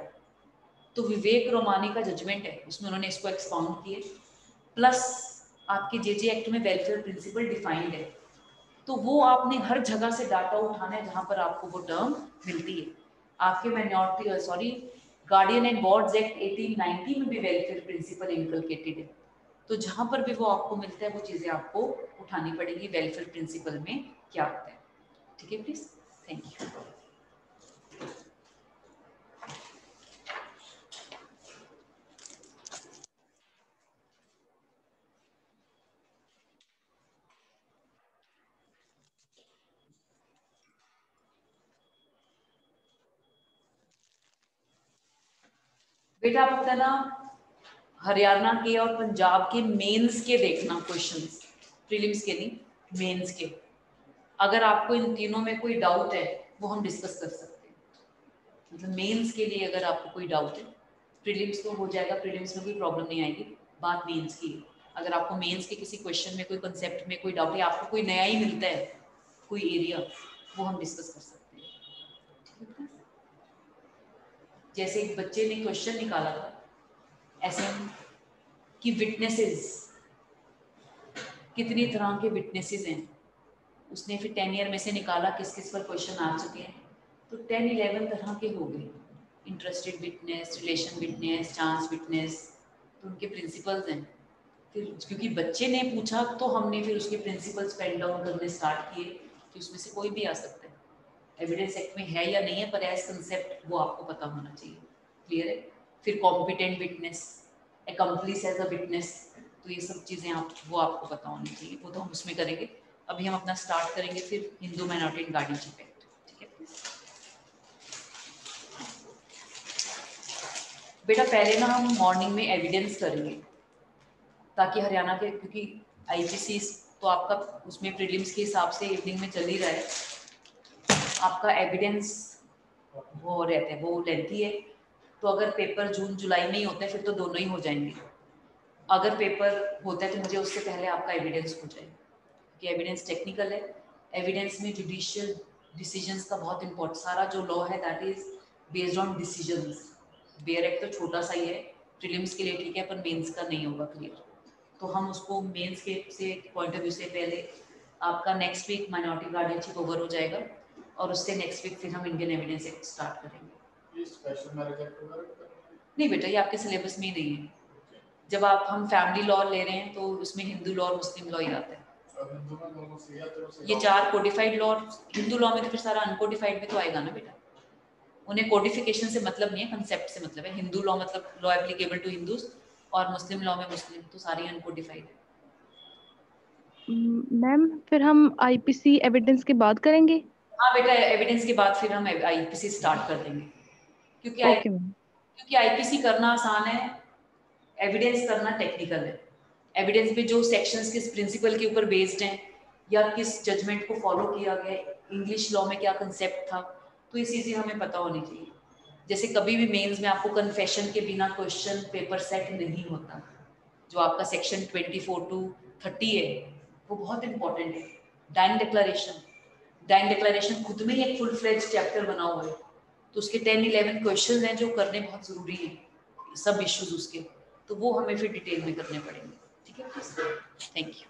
तो विवेक रोमानी का जजमेंट है, उसमें उन्होंने इसको एक्सपाउंड किए, प्लस आपके जेजे एक्ट में वेलफेयर प्रिंसिपल डिफाइंड है। तो वो आपने हर जगह से डाटा उठाना है जहां पर आपको वो टर्म मिलती है। आपके minority sorry guardian and wards act 1890 में भी वेलफेयर प्रिंसिपल इनकलकेटेड है। तो जहां पर भी वो आपको मिलता है वो चीजें आपको उठानी पड़ेगी, वेलफेयर प्रिंसिपल में क्या होता है। ठीक है प्लीज, थैंक यू। बेटा आप अपना ना हरियाणा के और पंजाब के मेंस के देखना क्वेश्चंस, प्रीलिम्स के नहीं, मेंस के। अगर आपको इन तीनों में कोई डाउट है वो हम डिस्कस कर सकते हैं। मतलब मेंस के लिए अगर आपको कोई डाउट है, प्रीलिम्स तो हो जाएगा, प्रीलिम्स में कोई प्रॉब्लम नहीं आएगी, बात मेंस की है। अगर आपको मेंस के किसी क्वेश्चन में, कोई कंसेप्ट में कोई डाउट है, आपको कोई नया ही मिलता है कोई एरिया, वो हम डिस्कस कर सकते हैं। ठीक है, जैसे एक बच्चे ने क्वेश्चन निकाला था ऐसे कि विटनेसेस, कितनी तरह के विटनेसेस हैं, उसने फिर 10 ईयर में से निकाला किस किस पर क्वेश्चन आ चुके हैं, तो 10-11 तरह के हो गए। Interested witness, relation witness, chance witness, तो उनके प्रिंसिपल्स हैं। फिर क्योंकि बच्चे ने पूछा तो हमने फिर उसके प्रिंसिपल्स पेन डाउन करने स्टार्ट किए कि उसमें से कोई भी आ सकता है। एविडेंस एक्ट में है या नहीं है, पर एज कंसेप्ट वो आपको पता होना चाहिए। क्लियर है? फिर competent witness, accomplice as a witness, तो ये सब चीज़ें आप वो आपको पता होनी चाहिए, वो तो हम उसमें करेंगे। अभी हम अपना स्टार्ट करेंगे फिर Hindu minority and guardianship act. ठीक है, बेटा पहले ना हम मॉर्निंग में एविडेंस करेंगे, ताकि हरियाणा के, क्योंकि आईपीसी तो आपका उसमें प्रीलिम्स के हिसाब से इवनिंग में चल ही रहा है, आपका एविडेंस वो रहते हैं, वो लेंथी है। तो अगर पेपर जून जुलाई में ही होते हैं फिर तो दोनों ही हो जाएंगे। अगर पेपर होता है तो मुझे उससे पहले आपका एविडेंस हो जाए, क्योंकि एविडेंस टेक्निकल है। एविडेंस में जुडिशियल डिसीजंस का बहुत इंपॉर्टेंट, सारा जो लॉ है that is based on decisions. Bare act तो छोटा सा ही है, प्रीलिम्स के लिए ठीक है, पर मेंस का नहीं होगा क्लियर। तो हम उसको मेंस के से पॉइंट ऑफ व्यू से पहले आपका next week minority guardianship over हो जाएगा, और उससे नेक्स्ट वीक फिर हम इंडियन एविडेंस एक्ट स्टार्ट करेंगे। ये स्पेशल मैरिज एक्ट वगैरह भी करना है? नहीं बेटा, ये आपके सिलेबस में ही नहीं है। जब आप हम फैमिली लॉ ले रहे हैं तो उसमें हिंदू लॉ और मुस्लिम लॉ ही आता है। अब हिंदू में दोनों से या तो से ये 4 कोडिफाइड लॉ, हिंदू लॉ में तो फिर सारा अनकोडिफाइड भी तो आएगा ना बेटा। उन्हें कोडिफिकेशन से मतलब नहीं है, कंसेप्ट से मतलब है। हिंदू लॉ मतलब लॉ एप्लीकेबल टू हिंदूज, और मुस्लिम लॉ में मुस्लिम, तो सारी अनकोडिफाइड है। मैम फिर हम आईपीसी एविडेंस की बात करेंगे। हाँ बेटा, एविडेंस के बाद फिर हम आईपीसी स्टार्ट कर देंगे, क्योंकि ओके मैम। क्योंकि आईपीसी करना आसान है, एविडेंस करना टेक्निकल है। एविडेंस में जो सेक्शंस किस प्रिंसिपल के ऊपर बेस्ड हैं, या किस जजमेंट को फॉलो किया गया, इंग्लिश लॉ में क्या कंसेप्ट था, तो ये चीज़ें हमें पता होनी चाहिए। जैसे कभी भी मेंस में आपको कन्फेशन के बिना क्वेश्चन पेपर सेट नहीं होता। जो आपका सेक्शन 24 to 30 है वो बहुत इंपॉर्टेंट है। डाइन डिक्लेरेशन खुद में ही एक फुल फ्लेज चैप्टर बना हुआ है, तो उसके 10-11 क्वेश्चन हैं जो करने बहुत जरूरी है, सब इश्यूज उसके, तो वो हमें फिर डिटेल में करने पड़ेंगे। ठीक है प्लीज, थैंक यू।